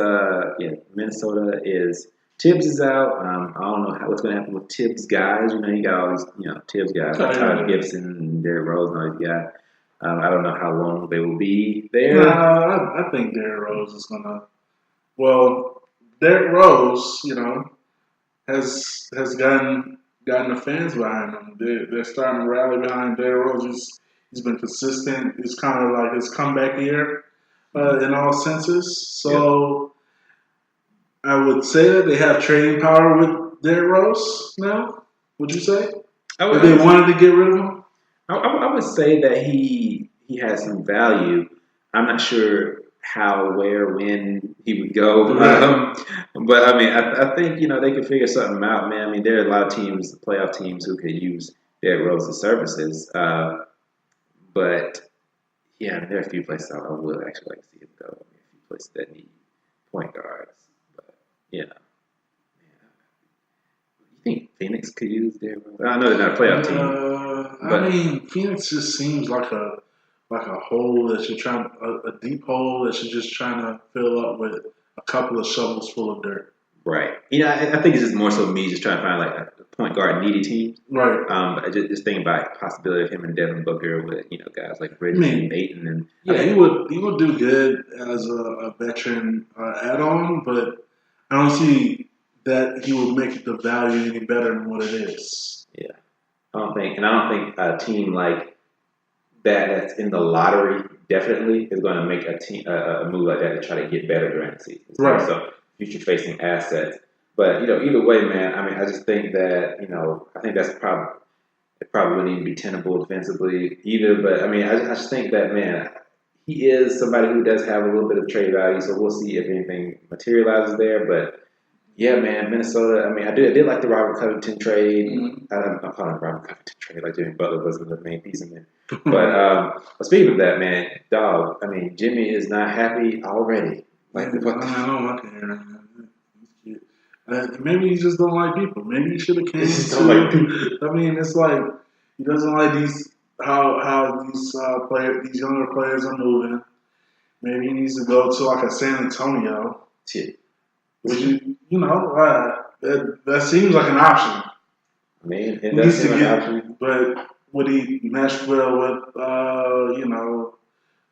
Minnesota is. Tibbs is out. I don't know what's going to happen with Tibbs guys. You got all these, Tibbs guys like Tyler Gibson and Derrick Rose and all these guys. I don't know how long they will be there. I think Derrick Rose is going to. Well, Derrick Rose, has gotten the fans behind him. They're starting to rally behind Derrick Rose. He's been consistent. It's kind of like his comeback year in all senses. So. Yeah. I would say that they have trading power with Derrick Rose now. Would you say? If they wanted to get rid of him? I would say that he has some value. I'm not sure how, where, when he would go. But I mean, I think they could figure something out, man. I mean, there are a lot of teams, playoff teams, who could use Derrick Rose's services. But yeah, there are a few places I would actually like to see him go. A few places that need point guards. Yeah. You think Phoenix could use Derrick Rose? I know they're not a playoff team. I mean, Phoenix just seems like a hole that you're trying, a deep hole that you're just trying to fill up with a couple of shovels full of dirt. Right. I think it's just more so me just trying to find like a point guard needy team. Right. Just thinking about the possibility of him and Devin Booker with guys like Bridges and Payton and he would do good as a veteran add-on, but I don't see that he would make the value any better than what it is. Yeah, I don't think a team like that's in the lottery definitely is going to make a move like that to try to get better during the season. Right. So future-facing assets, but either way, man. I mean, I just think that I think that's probably wouldn't even be tenable defensively either. But I mean, I just think that, man, he is somebody who does have a little bit of trade value, so we'll see if anything materializes there. But yeah, man, Minnesota. I mean, I did like the Robert Covington trade. Mm-hmm. I'm calling it Robert Covington trade, like Jimmy Butler wasn't the main piece in there. But speaking of that, man, dog. I mean, Jimmy is not happy already. Like, what? I don't like it. Maybe he just don't like people. Maybe he should have came to. I mean, it's like he doesn't like these. How these younger players are moving. Maybe he needs to go to like a San Antonio. Yeah. Which that seems like an option. I mean, it does seem like an option. But would he mesh well with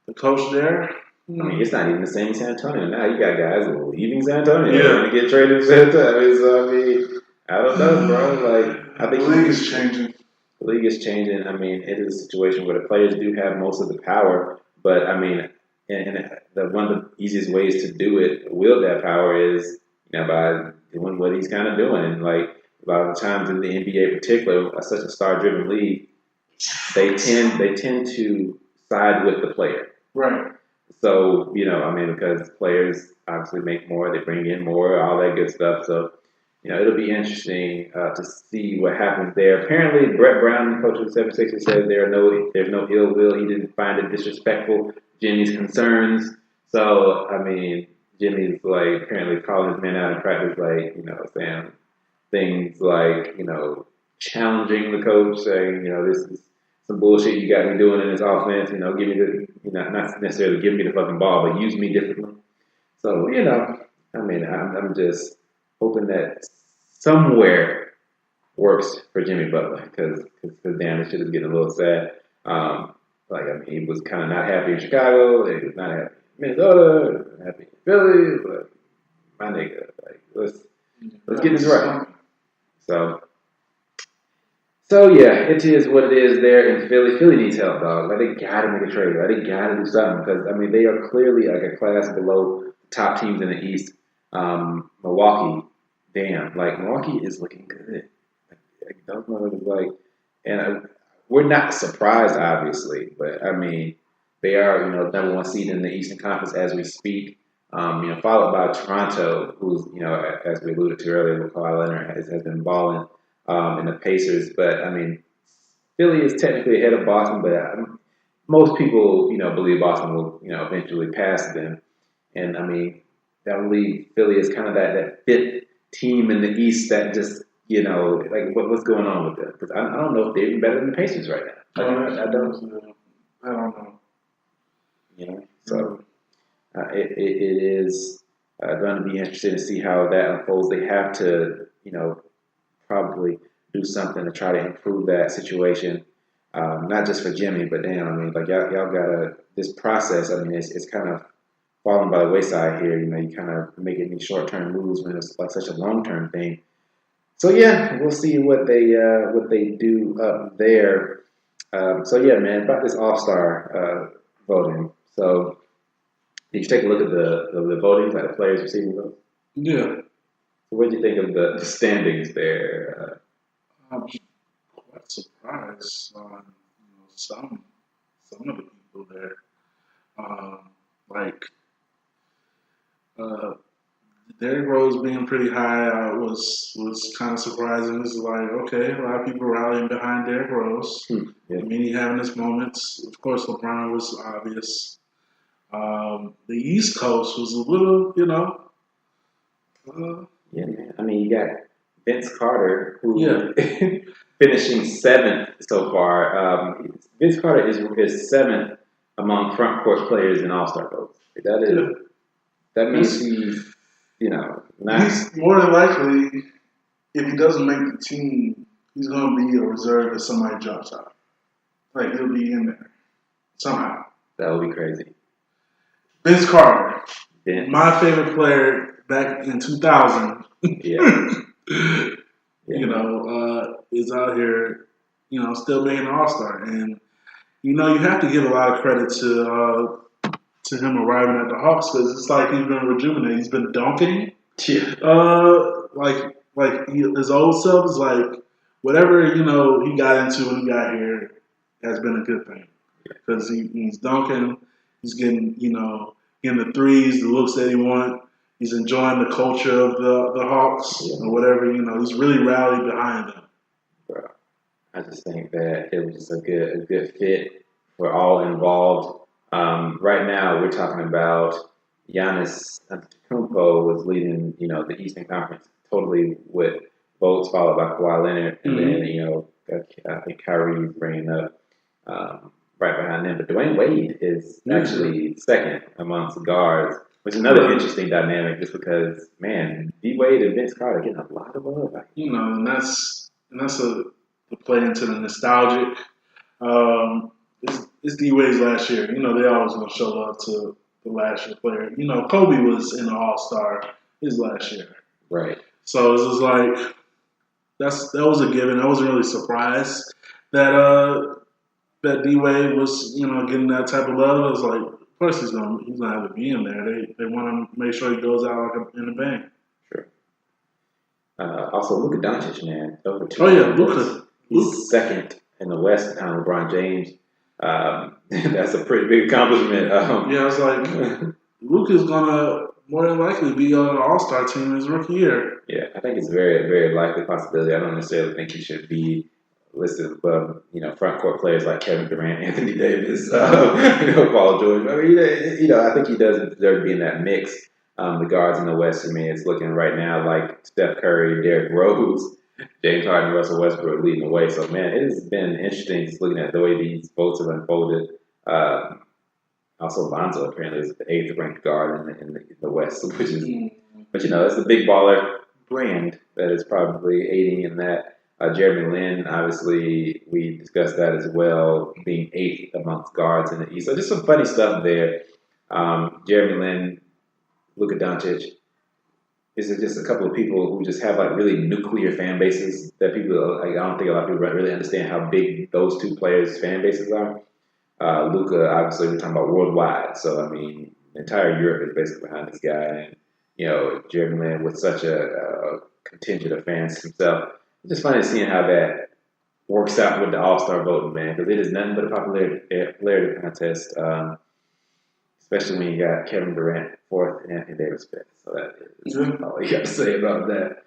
The coach there. I mean, it's not even the same San Antonio now. You got guys leaving San Antonio Yeah. to get traded to San Antonio. So, I mean, I don't know, bro. Like, I think the league is changing. The league is changing. I mean, it is a situation where the players do have most of the power, but I mean, and one of the easiest ways to do it, wield that power, is by doing what he's kind of doing. And like a lot of the times in the NBA, in particular, such a star-driven league, they tend to side with the player. Right. So I mean, because players obviously make more, they bring in more, all that good stuff. So. It'll be interesting to see what happens there. Apparently, Brett Brown, coach of the 76ers, said there's no ill will. He didn't find it disrespectful, Jimmy's concerns. So, I mean, Jimmy's like apparently calling his men out in practice, like, saying things like, challenging the coach, saying, this is some bullshit you got me doing in this offense. Give me not necessarily give me the fucking ball, but use me differently. So, I mean, I'm just hoping that somewhere works for Jimmy Butler because damn, this shit is getting a little sad. He was kind of not happy in Chicago. He was not happy in Minnesota. Not happy in Philly. But my nigga, let's get this right. So yeah, it is what it is there in Philly. Philly needs help, dog. Like, they gotta make a trade. Like, they gotta do something because I mean they are clearly like a class below top teams in the East. Milwaukee. Damn, like Milwaukee is looking good. We're not surprised, obviously, but I mean, they are number one seed in the Eastern Conference as we speak. Followed by Toronto, who's as we alluded to earlier, Kawhi Leonard has been balling, and the Pacers. But I mean, Philly is technically ahead of Boston, but most people believe Boston will eventually pass them, and I mean, that will leave Philly as kind of that fifth team in the East that just, like what's going on with them? Because I don't know if they're even better than the Pacers right now. I don't know. So it is going to be interesting to see how that unfolds. They have to, probably do something to try to improve that situation. Not just for Jimmy, but damn, I mean, like y'all gotta this process. I mean, it's kind of falling by the wayside here. You kind of making these short-term moves when it's like such a long-term thing. So yeah, we'll see what they do up there. So yeah, man, about this AllStar voting. So did you take a look at the voting, like the players receiving votes? Yeah. So what did you think of the standings there? I'm quite surprised on some of the people there. Derrick Rose being pretty high was kind of surprising. It's like, okay, a lot of people rallying behind Derrick Rose. Yeah. I mean, he having his moments. Of course, LeBron was obvious. The East Coast was a little, yeah, man. I mean, you got Vince Carter, who finishing seventh so far. Vince Carter is seventh among front court players in All-Star votes. That means he's, he's more than likely, if he doesn't make the team, he's going to be a reserve if somebody drops out. Like, he'll be in there somehow. That would be crazy. Vince Carter, my favorite player back in 2000. Yeah. Is out here, still being an All-Star. And, you have to give a lot of credit to him arriving at the Hawks because it's like he's been rejuvenated. He's been dunking. Yeah. His old self is like whatever he got into when he got here has been a good thing because he's dunking. He's getting getting the threes, the looks that he wants. He's enjoying the culture of the Hawks or whatever. He's really rallied behind them. Bro, I just think that it was just a good fit for all involved. Right now, we're talking about Giannis Antetokounmpo was leading, the Eastern Conference totally with votes, followed by Kawhi Leonard, and then I think Kyrie's bringing up right behind them. But Dwayne Wade is actually second amongst guards, which is another interesting dynamic, just because D Wade and Vince Carter are getting a lot of love. And that's the play into the nostalgic. it's D-Wade's last year. You know, they always going to show love to the last year player. You know, Kobe was in the All-Star his last year. Right. So it's just like, that was a given. I wasn't really surprised that that D-Wade was, you know, getting that type of love. I was like, of course he's gonna have to be in there. They want to make sure he goes out like in a bang. Sure. Also, Luka Doncic, man, over 2. Oh yeah, Luka. He's second in the West behind LeBron James. That's a pretty big accomplishment. Yeah, it's like Luka's gonna more than likely be on an All-Star team his rookie year. Yeah, I think it's a very, very likely possibility. I don't necessarily think he should be listed above, you know, front court players like Kevin Durant, Anthony Davis, Paul George. I mean, you know, I think he does deserve to be in that mix. The guards in the West, I mean, it's looking right now like Steph Curry, Derrick Rose, James Harden, Russell Westbrook leading the way. So, man, it has been interesting just looking at the way these votes have unfolded. Also, Lonzo apparently is the 8th ranked guard in the West, which is, but you know, it's the big baller brand that is probably aiding in that. Jeremy Lin, obviously, we discussed that as well, being 8th amongst guards in the East. So just some funny stuff there. Jeremy Lin, Luka Doncic. Is it just a couple of people who just have like really nuclear fan bases that people, like, I don't think a lot of people really understand how big those two players' fan bases are. Luka, obviously, we're talking about worldwide. So, I mean, the entire Europe is basically behind this guy. And, you know, Jeremy Lin with such a contingent of fans himself. It's just funny seeing how that works out with the All-Star voting, man, because it is nothing but a popularity contest, especially when you got Kevin Durant 4th and Anthony Davis 5th. So that is all you got to say about that.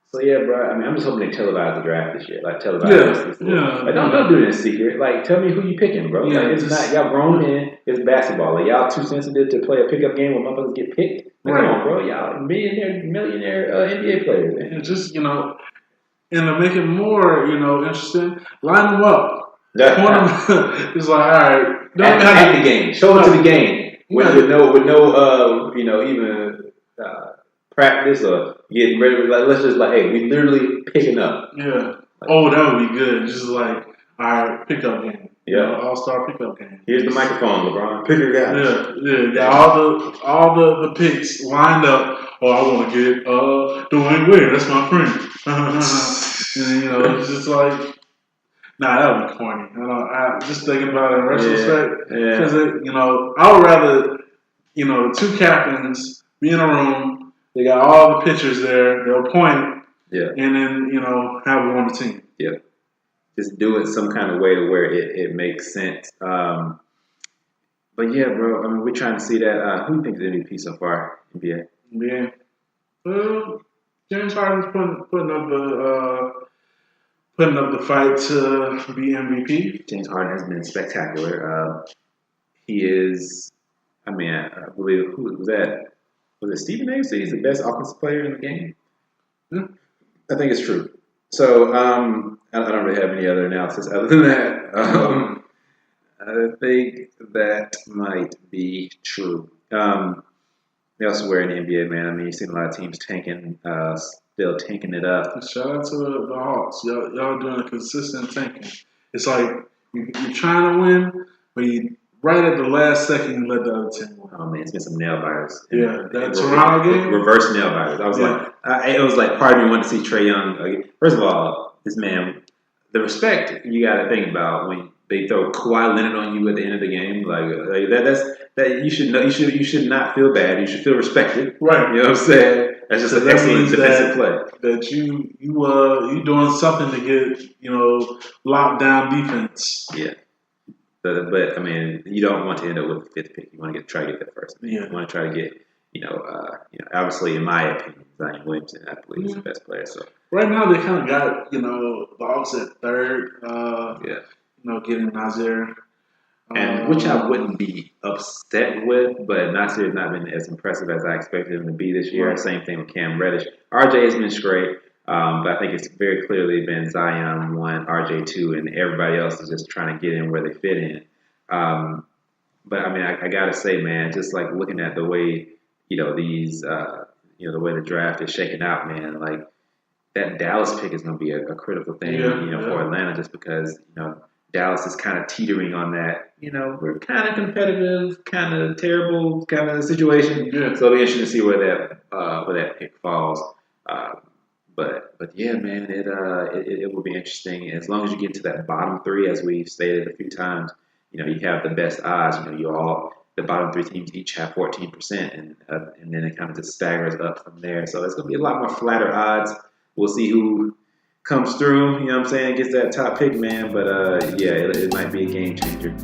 So yeah, bro. I mean, I'm just hoping they televise the draft this year. Like televise this. Yeah. Like, don't do it in secret. Like, tell me who you picking, bro. Yeah, like, it's not y'all grown men. It's basketball. Like, y'all too sensitive to play a pickup game where motherfuckers get picked. Like, come on, bro. Y'all millionaire NBA players. Man. And just, you know, and to make it more, you know, interesting, line them up. It's like, all right. At the game. Show it to the game. With no, you know, even practice or getting ready. Like, let's just like, hey, we literally picking up. Yeah. Oh, that would be good. Just like, all right, pickup game. Yeah. You know, all-star pickup game. Here's the microphone, LeBron. Pick your guy. Yeah. All the picks lined up. Oh, I want to get Dwayne Wade. That's my friend. And, you know, it's just like, nah, that would be corny. I just thinking about it in retrospect. Because, you know, I would rather, you know, the two captains be in a room. They got all the pitchers there. They'll point. Yeah. And then, you know, have one on the team. Yeah. Just do it some kind of way to where it makes sense. But yeah, bro. I mean, we're trying to see that. Who do you think is MVP so far? NBA. Yeah. Well, James Harden's putting up the fight to be MVP. James Harden has been spectacular. He is. I mean, I believe who was that? Was it Stephen A? So he's the best offensive player in the game. Yeah. I think it's true. So I don't really have any other analysis other than that. I think that might be true. Elsewhere in the NBA, man, I mean, you've seen a lot of teams tanking, still tanking it up. Shout out to the Hawks. Y'all doing a consistent tanking. It's like you're trying to win, but you right at the last second you let the other team win. Oh man, it's been some nail biters. Yeah, that Toronto game, reverse nail biters. I was it was like part of me wanted to see Trae Young. First of all, this man, the respect you got to think about when they throw Kawhi Leonard on you at the end of the game, like that you should know. You should not feel bad. You should feel respected. Right. You know what I'm saying? That's just an excellent defensive play. That you doing something to get, you know, locked down defense. Yeah. But I mean, you don't want to end up with the 5th pick. You want to try to get that first. Yeah. You want to try to get, obviously, in my opinion, Zion Williamson, I believe, is the best player. So right now they kind of got, you know, the Hawks at 3rd. Yeah. You know, getting Nasir. And which I wouldn't be upset with, but Nasir has not been as impressive as I expected him to be this year. Right. Same thing with Cam Reddish. RJ has been straight, but I think it's very clearly been Zion 1, RJ 2, and everybody else is just trying to get in where they fit in. But I mean, I got to say, man, just like looking at the way, you know, these, the way the draft is shaking out, man, like that Dallas pick is going to be a critical thing, for Atlanta, just because, Dallas is kind of teetering on that. We're kind of competitive, kind of terrible kind of situation. Yeah. So it'll be interesting to see where that pick falls. But yeah, man, it will be interesting as long as you get to that bottom three, as we've stated a few times. You have the best odds. The bottom three teams each have 14%, and then it kind of just staggers up from there. So it's going to be a lot more flatter odds. We'll see who comes through. You know what I'm saying? Gets that top pick, man. But yeah, it might be a game changer.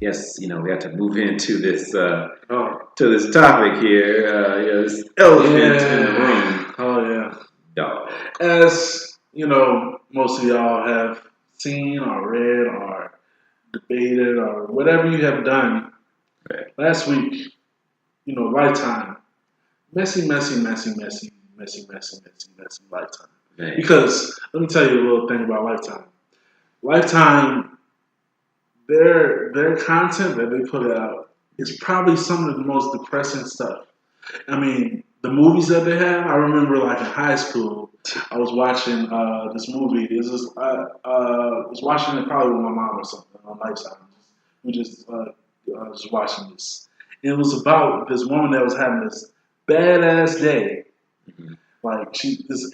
Yes, we have to move into this topic here. This elephant in the room. Oh yeah. Dog. As most of y'all have seen or read or debated or whatever you have done last week. Lifetime. Messy Lifetime. Man. Because let me tell you a little thing about Lifetime. Lifetime. Their content that they put out is probably some of the most depressing stuff. I mean, the movies that they have. I remember, like in high school, I was watching this movie. I was watching it probably with my mom or something on Lifetime. We just was watching this. And it was about this woman that was having this badass day. Mm-hmm. Like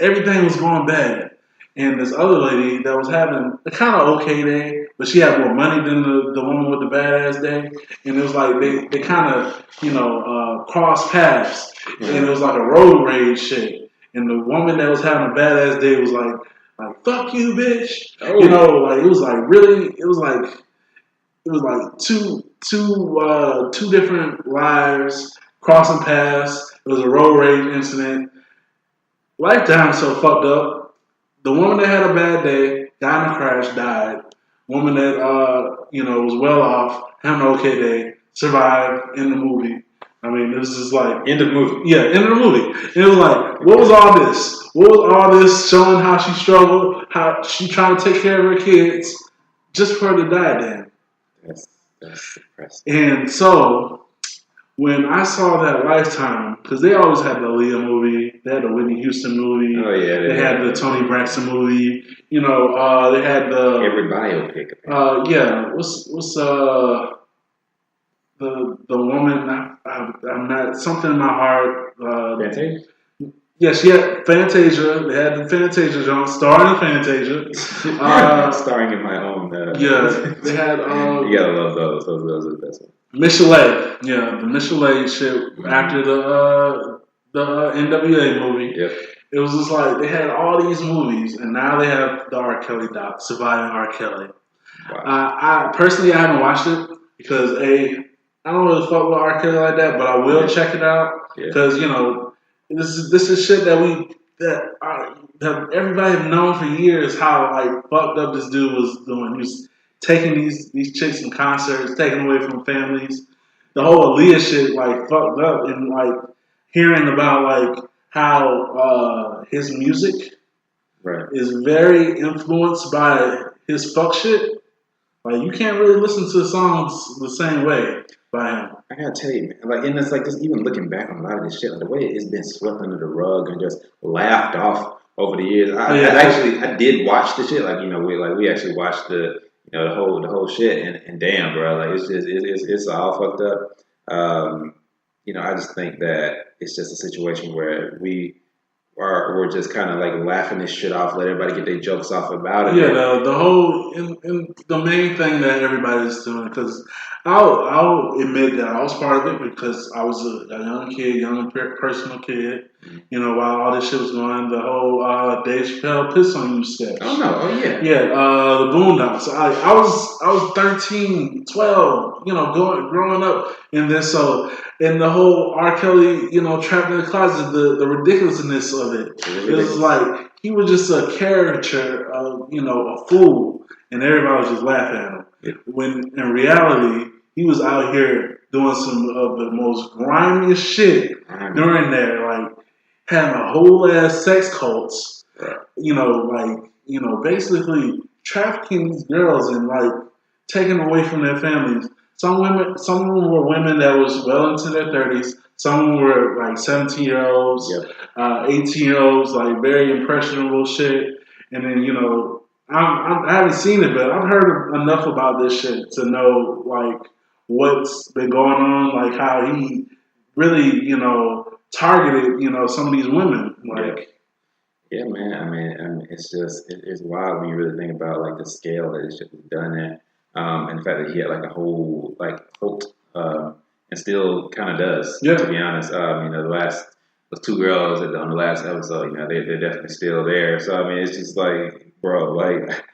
everything was going bad. And this other lady that was having a kind of okay day, but she had more money than the woman with the badass day. And it was like they kind of, crossed paths. And it was like a road rage shit. And the woman that was having a badass day was like fuck you, bitch. Oh. It was like really, it was like two different lives crossing paths. It was a road rage incident. Lifetime so fucked up. The woman that had a bad day, got in a crash, died. Woman that, was well off, had an okay day, survived in the movie. I mean, it was just like... End of the movie. Yeah, end of the movie. And it was like, what was all this? What was all this showing how she struggled, how she trying to take care of her kids, just for her to die then? That's depressing. And so... when I saw that Lifetime, because they always had the Aaliyah movie, they had the Whitney Houston movie, they had the Toni Braxton movie, they had the every biopic. What's the woman? I'm not something in my heart. Fantasia. Yeah, she had Fantasia. They had the Fantasia John starring in Fantasia. Starring in my own. They had. You gotta love those. Those are the best ones. Michelet, the Michelet shit after the NWA movie. Yep. It was just like they had all these movies, and now they have the R. Kelly doc, Surviving R. Kelly. Wow. I personally haven't watched it because I don't really fuck with R. Kelly like that, but I will check it out because this is shit that everybody have known for years how like fucked up this dude was doing. He was taking these chicks in concerts, taking away from families. The whole Aaliyah shit like fucked up, and like hearing about like how his music is very influenced by his fuck shit. Like you can't really listen to songs the same way by him. I gotta tell you, man. Like, and it's like just even looking back on a lot of this shit, like the way it's been swept under the rug and just laughed off over the years. I did watch the shit. Like we actually watched the whole shit, and damn, bro, like it's all fucked up. I just think that it's just a situation where we're just kind of like laughing this shit off, let everybody get their jokes off about it. Yeah, the whole and the main thing that everybody's doing, because I'll admit that I was part of it because I was a young personal kid. While all this shit was going on, the whole Dave Chappelle piss on you sketch. Oh no, oh yeah, the Boondocks. I was 13, 12, growing up in this. So and the whole R. Kelly, trapped in the closet, the ridiculousness of it. It was like he was just a caricature of a fool, and everybody was just laughing at him. Yeah. When in reality, he was out here doing some of the most grimiest shit during there, like having a whole ass sex cults, basically trafficking these girls and like taking away from their families. Some of them were women that was well into their 30s. Some of them were like 17-year-olds, 18-year-olds, like very impressionable shit. And then I haven't seen it, but I've heard enough about this shit to know like what's been going on, like how he really targeted some of these women, like. Yeah, man. I mean, it's wild when you really think about like the scale that this shit was done at, and the fact that he had like a whole like cult, and still kind of does. Yeah. To be honest, those two girls on the last episode, they're definitely still there. So I mean, it's just like, bro, like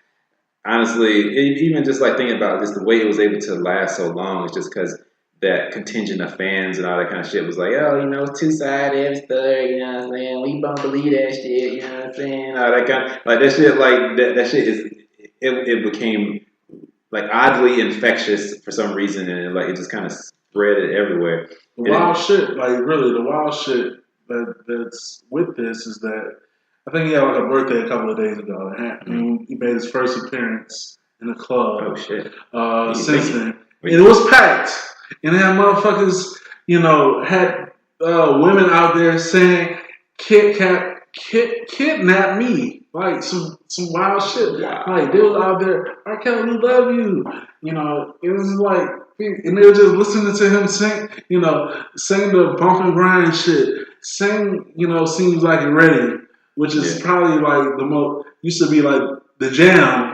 honestly, even just like thinking about just the way it was able to last so long is just because that contingent of fans and all that kind of shit was like, oh, it's two-sided story, you know what I'm saying? We don't believe that shit, you know what I'm saying? All that kind of, like that shit, like that shit it became like oddly infectious for some reason, and like it just kind of spread it everywhere. The wild shit that's with this is that I think he had like a birthday a couple of days ago. And he made his first appearance in the club. Oh shit! Since then, and it was packed. And then motherfuckers, had women out there saying, kidnap me. Like some wild shit. Wow. Like they was out there, R. Kelly, we love you. It was like, and they were just listening to him sing, sing the bump and grind shit. Sing, Seems Like It Ready, which is probably like the most, used to be like the jam.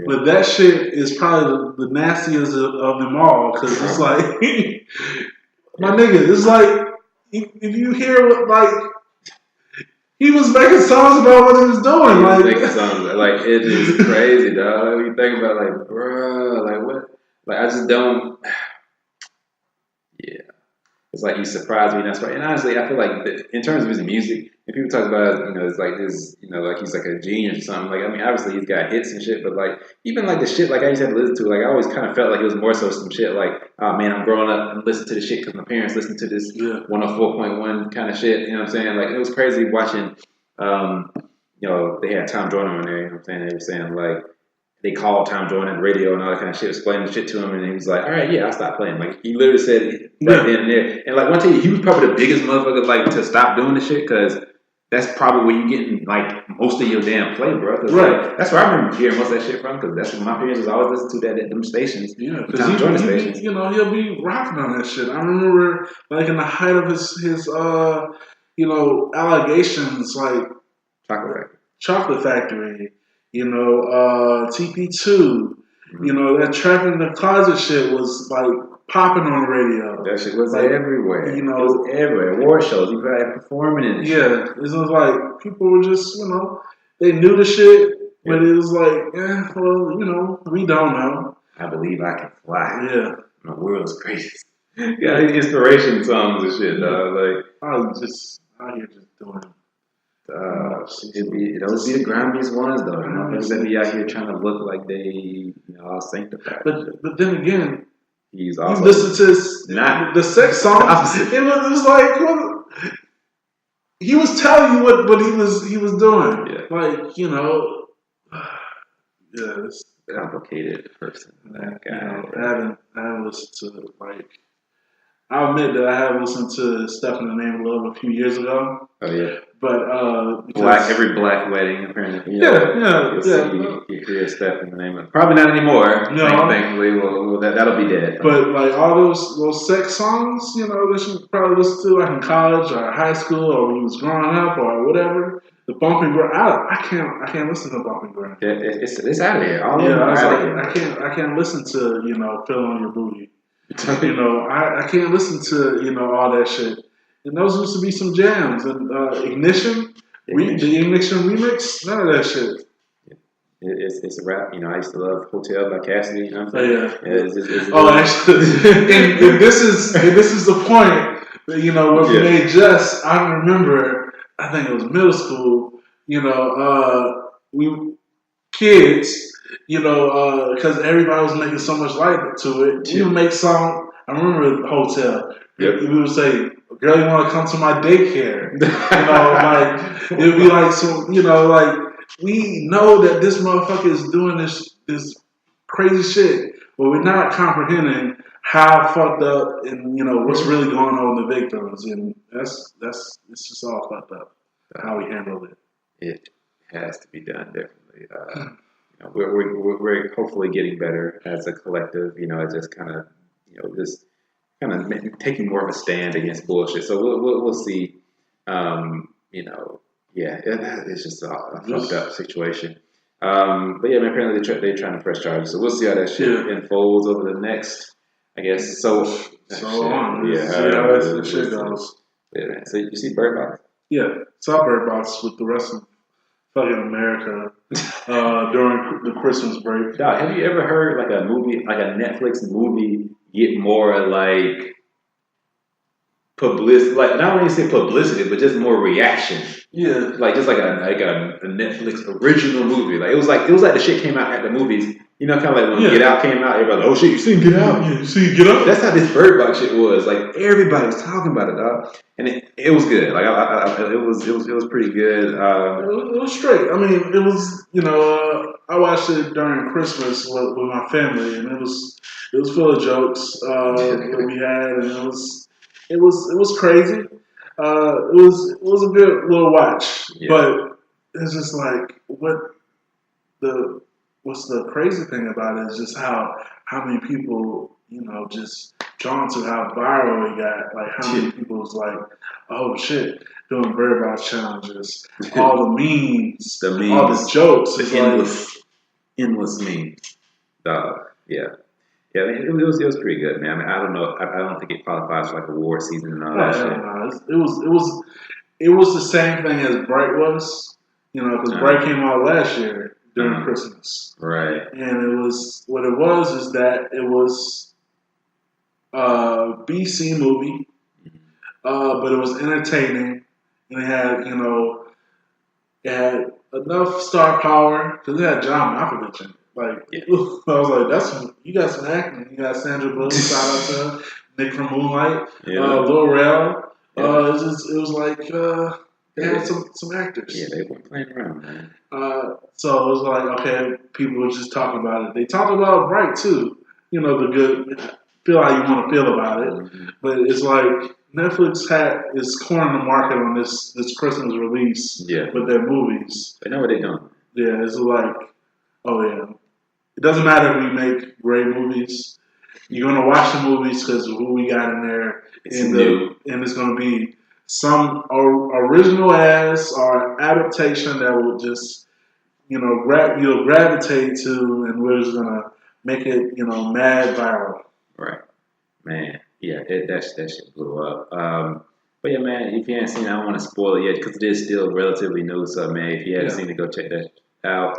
But that shit is probably the nastiest of them all, because it's like, my nigga, it's like, if you hear what, like, he was making songs about what he was doing. He was making songs, like, it is crazy, dog. You think about, like, bro, like, what? Like, I just don't, it's like, he surprised me, and that's right. And honestly, I feel like, in terms of his music, and people talk about, it's like this, like he's like a genius or something. Like, I mean, obviously he's got hits and shit, but like, even like the shit, like I used to have to listen to, like I always kind of felt like it was more so some shit like, oh man, I'm growing up and listening to this shit because my parents listened to this 104.1 kind of shit. You know what I'm saying? Like, it was crazy watching, they had Tom Jordan on there. You know what I'm saying? They were saying like, they called Tom Jordan on the radio and all that kind of shit, explaining the shit to him, and he was like, all right, yeah, I'll stop playing. Like, he literally said right then and there. And like, one thing, he was probably the biggest motherfucker like to stop doing the shit, because that's probably where you getting like most of your damn play, bro. Right. Like, that's where I remember hearing most of that shit from, because that's what my parents was always listening to, that them stations. Yeah, because he'll be rocking on that shit. I remember like in the height of his allegations, like Chocolate Factory, TP2, that Trapping the Closet shit was like popping on the radio. That shit was like, everywhere. It You know, was everywhere. War shows, you probably performing in it. Yeah, it was like people were just, they knew the shit, but it was like, we don't know. I believe I can fly. Yeah, my world's greatest. Yeah, inspiration songs and shit, dog. Like, I was just out here just doing. It always be the grimiest ones though. Motherfuckers that be out here trying to look like they, all sanctified. But then again, he's also you listen to the sex songs. It was like, well, he was telling you what he was doing. Yeah. Like, it's complicated person. That guy. I haven't listened to like. I'll admit that I have listened to Step in the Name of Love a few years ago. Oh yeah. But every black wedding apparently. You hear Step in the Name of. Probably not anymore. No. Thankfully, well, that'll be dead. But like all those sex songs, that you probably listen to like in college or high school or when you was growing up or whatever. The bump and grind. I can't listen to bump and grind. Yeah, it's out of here. I can't listen to Feel on Your Booty. I can't listen to all that shit. And those used to be some jams. And Ignition, the Ignition remix, none of that shit. It's a rap. I used to love Hotel by Cassidy. You know what I'm saying? Yeah. Actually, and this is the point. When we made Just, I remember. I think it was middle school. We kids. Because everybody was making so much light to it. We would make song. I remember the hotel. Yep. We would say, "Girl, you want to come to my daycare?" Like it would be like some, like we know that this motherfucker is doing this crazy shit, but we're not comprehending how fucked up and what's really going on with the victims, and that's it's just all fucked up how we handle it. It has to be done differently. We're hopefully getting better as a collective. It's just kind of just kind of taking more of a stand against bullshit. So we'll see. It's just a fucked up situation. But yeah, man, apparently they're trying to press charges. So we'll see how that shit unfolds over the next, I guess. So on. Yeah, how that shit goes. Yeah, man. So you see Bird Box? Yeah, saw Bird Box with the rest of fucking America during the Christmas break. Dog, have you ever heard like a movie, like a Netflix movie, get more like publicity? Like not only say publicity, but just more reaction. Yeah, like just like a Netflix original movie. Like it was like the shit came out at the movies. Kind of like when Get Out came out, everybody like, oh shit, you seen Get Out? Yeah, you seen Get Out? That's how this Bird Box shit was. Like everybody was talking about it, dog, and it was good. Like it was pretty good. It was straight. I mean, it was I watched it during Christmas with my family, and it was full of jokes that we had, and it was crazy. It was a good little watch, but it's just like what's the crazy thing about it is just how many people just drawn to how viral it got. Like how many people was like, oh shit, doing Bird Box challenges, all the memes, all the jokes, the endless memes. Yeah. Yeah, I mean, it was pretty good, man. I mean, I don't know. I don't think it qualifies for like award season and all that shit. No. It was the same thing as Bright was, because Bright came out last year during Christmas, right? And it was what it was is that it was a BC movie, but it was entertaining, and it had it had enough star power because it had John Malkovich in it. Like, I was like, you got some acting. You got Sandra Bullock, shout out to her, Nick from Moonlight, Lil Rel. It was like, they had some actors. Yeah, they weren't playing around, man. So it was like, okay, people were just talking about it. They talked about Bright, too. The good, feel how you want to feel about it. Mm-hmm. But it's like, Netflix is cornering the market on this Christmas release with their movies. They know what they're doing. Yeah, it's like, oh yeah. It doesn't matter if we make great movies. You're gonna watch the movies because of who we got in there, and it's gonna be some original ass or adaptation that will just you'll gravitate to, and we're just gonna make it mad viral. Right, man. Yeah, that shit blew up. But yeah, man, if you haven't seen it, I don't want to spoil it yet because it is still relatively new. So, man, if you haven't seen it, go check that out.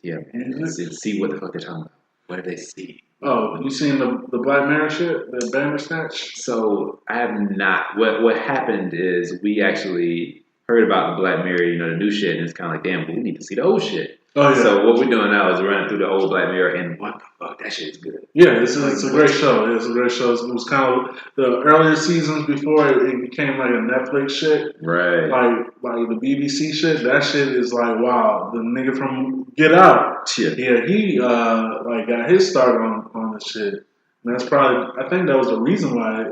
Yeah, man, see what the fuck they're talking about. What did they see? Oh, you seen the Black Mirror shit, the Bandersnatch? So I have not. What happened is we actually heard about the Black Mirror, the new shit, and it's kind of like, damn, we need to see the old shit. Oh yeah. So what we're doing now is running through the old Black Mirror, and what the fuck, that shit is good. Yeah, it's a great show. It's a great show. It was kind of the earlier seasons before it became like a Netflix shit. Right. Like the BBC shit. That shit is like, wow. The nigga from Get Out. Yeah. Yeah, he got his start on the shit. And that's probably, I think that was the reason why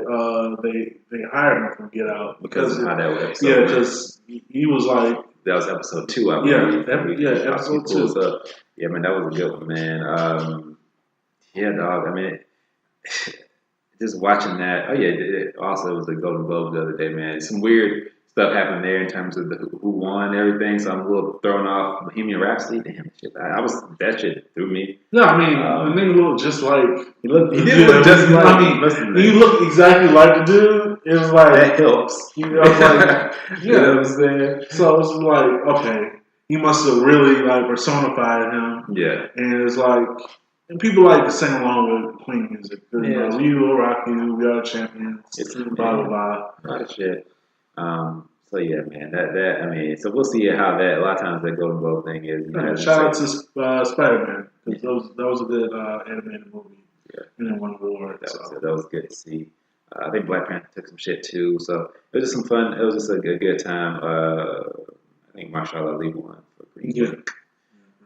they hired him from Get Out. Because of how that was. Yeah, because he was like. That was episode 2, I believe. Episode 2. Yeah, man, that was a good one, man. Yeah, dog. I mean, just watching that. Oh yeah, it also was the Golden Globes the other day, man. Some weird stuff happened there in terms of who won and everything. So I'm a little thrown off. Bohemian Rhapsody, damn shit. That shit threw me. No, I mean the nigga looked just like he did look just like. I mean, he looked exactly like the dude. It was like that helps. I was like, you know what I'm saying? So it was like, okay, he must have really like personified him. Yeah, and it's like. And people like to sing along with Queen music. We will rock you. We are champions. It's blah blah blah. A lot of shit. So yeah, man. That I mean, so we'll see how that. A lot of times that Golden Globe thing is. Shout out to Spider-Man because that was a good animated movie. and then won an award. That was good to see. I think Black Panther took some shit too, so it was just some fun. It was just a good time. I think Marshall Ali won for Green Book.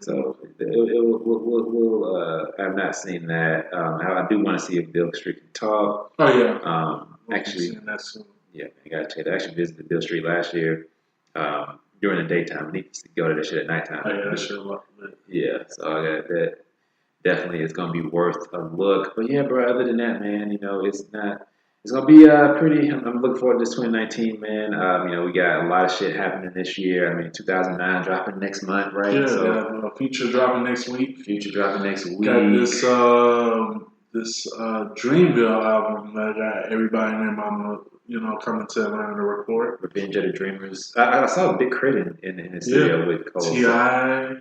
So we'll I have not seen that. I do want to see if Bill Street can talk. Oh yeah. Actually, yeah, I got to check. I actually visited Bill Street last year during the daytime. I need to go to that shit at nighttime. Oh yeah, that shit was yeah, so I got that. Definitely, it's gonna be worth a look. But yeah, bro. Other than that, man, it's not. It's gonna be pretty. I'm looking forward to this 2019, man. We got a lot of shit happening this year. I mean, 2009 dropping next month, right? Yeah, so Future dropping next week. Future dropping next week. Got this Dreamville album that got everybody and their mama, coming to Atlanta to record. Revenge of the Dreamers. I saw a big credit in the studio with Cole. T.I.,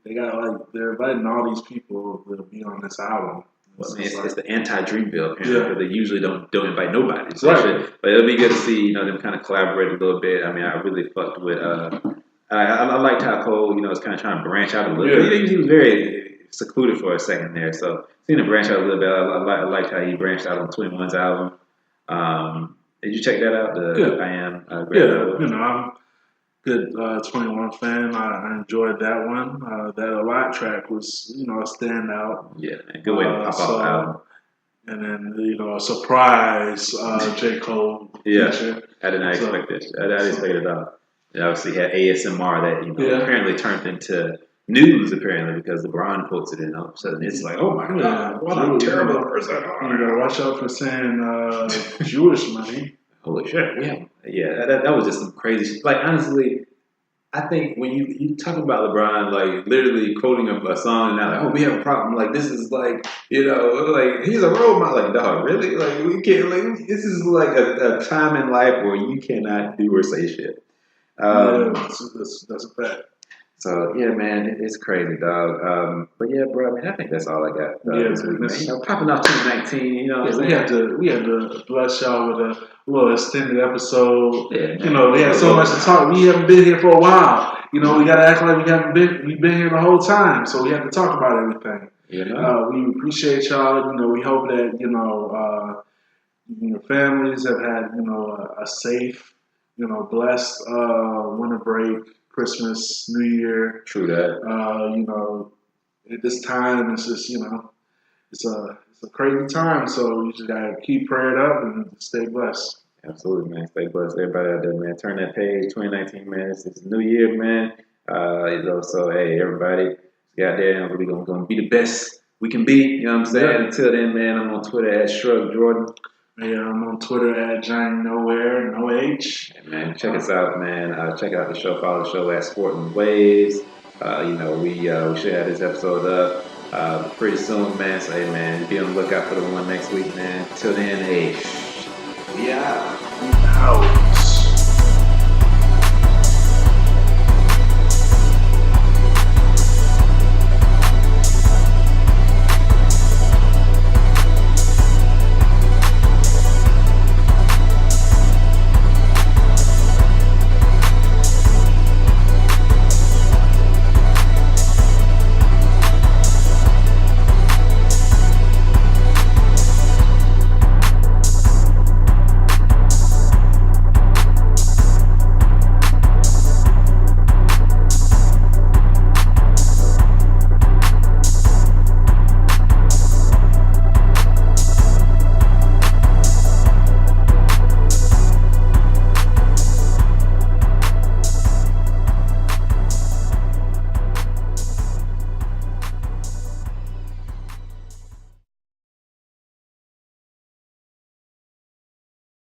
they got they're inviting all these people to be on this album. Well, it's the anti-Dream Bill, because they usually don't invite nobody. So right. But it'll be good to see, them kind of collaborate a little bit. I mean, I really fucked with. I liked how Cole, was kind of trying to branch out a little bit. He was very secluded for a second there, so seeing him branch out a little bit, I liked how he branched out on 21's album. Did you check that out? I Am. I'm a good 21 fan. I enjoyed that one. That A Lot track was, a standout. Yeah, man. Good way to pop off the album. And then, a surprise J. Cole feature. I did not expect this. I didn't expect it at all. It obviously had ASMR that, apparently turned into news, apparently, because LeBron posted it, and all of a sudden it's like, oh my God, what a terrible person. You gotta watch out for saying Jewish money. Holy shit, yeah, that was just some crazy shit. Like, honestly, I think when you talk about LeBron, literally quoting a song and now, we have a problem. This is like he's a role model. Like, dog, really? We can't. This is a time in life where you cannot do or say shit. That's a fact. So yeah, man, it's crazy, dog. But yeah, bro, I mean, I think that's all I got. This week, man. Popping off 2019, we had to bless y'all with a little extended episode. Yeah, we had so much to talk. We haven't been here for a while. We gotta act like we've been here the whole time. So we have to talk about everything. We appreciate y'all. We hope that your families have had a safe, blessed winter break. Christmas, New Year. True that. At this time, it's just, it's a crazy time. So you just gotta keep praying up and stay blessed. Absolutely, man. Stay blessed. Everybody out there, man. Turn that page. 2019, man. It's a new year, man. So hey, everybody, out there, we're gonna be the best we can be. You know what I'm saying? Yeah. Until then, man, I'm on Twitter at Shrug Jordan. Yeah, I'm on Twitter at Johnny Nowhere, no H. Hey, man, check us out, man. Check out the show. Follow the show at SportNWaves. We should have this episode up pretty soon, man. So, hey, man, be on the lookout for the one next week, man. Till then, hey, we out.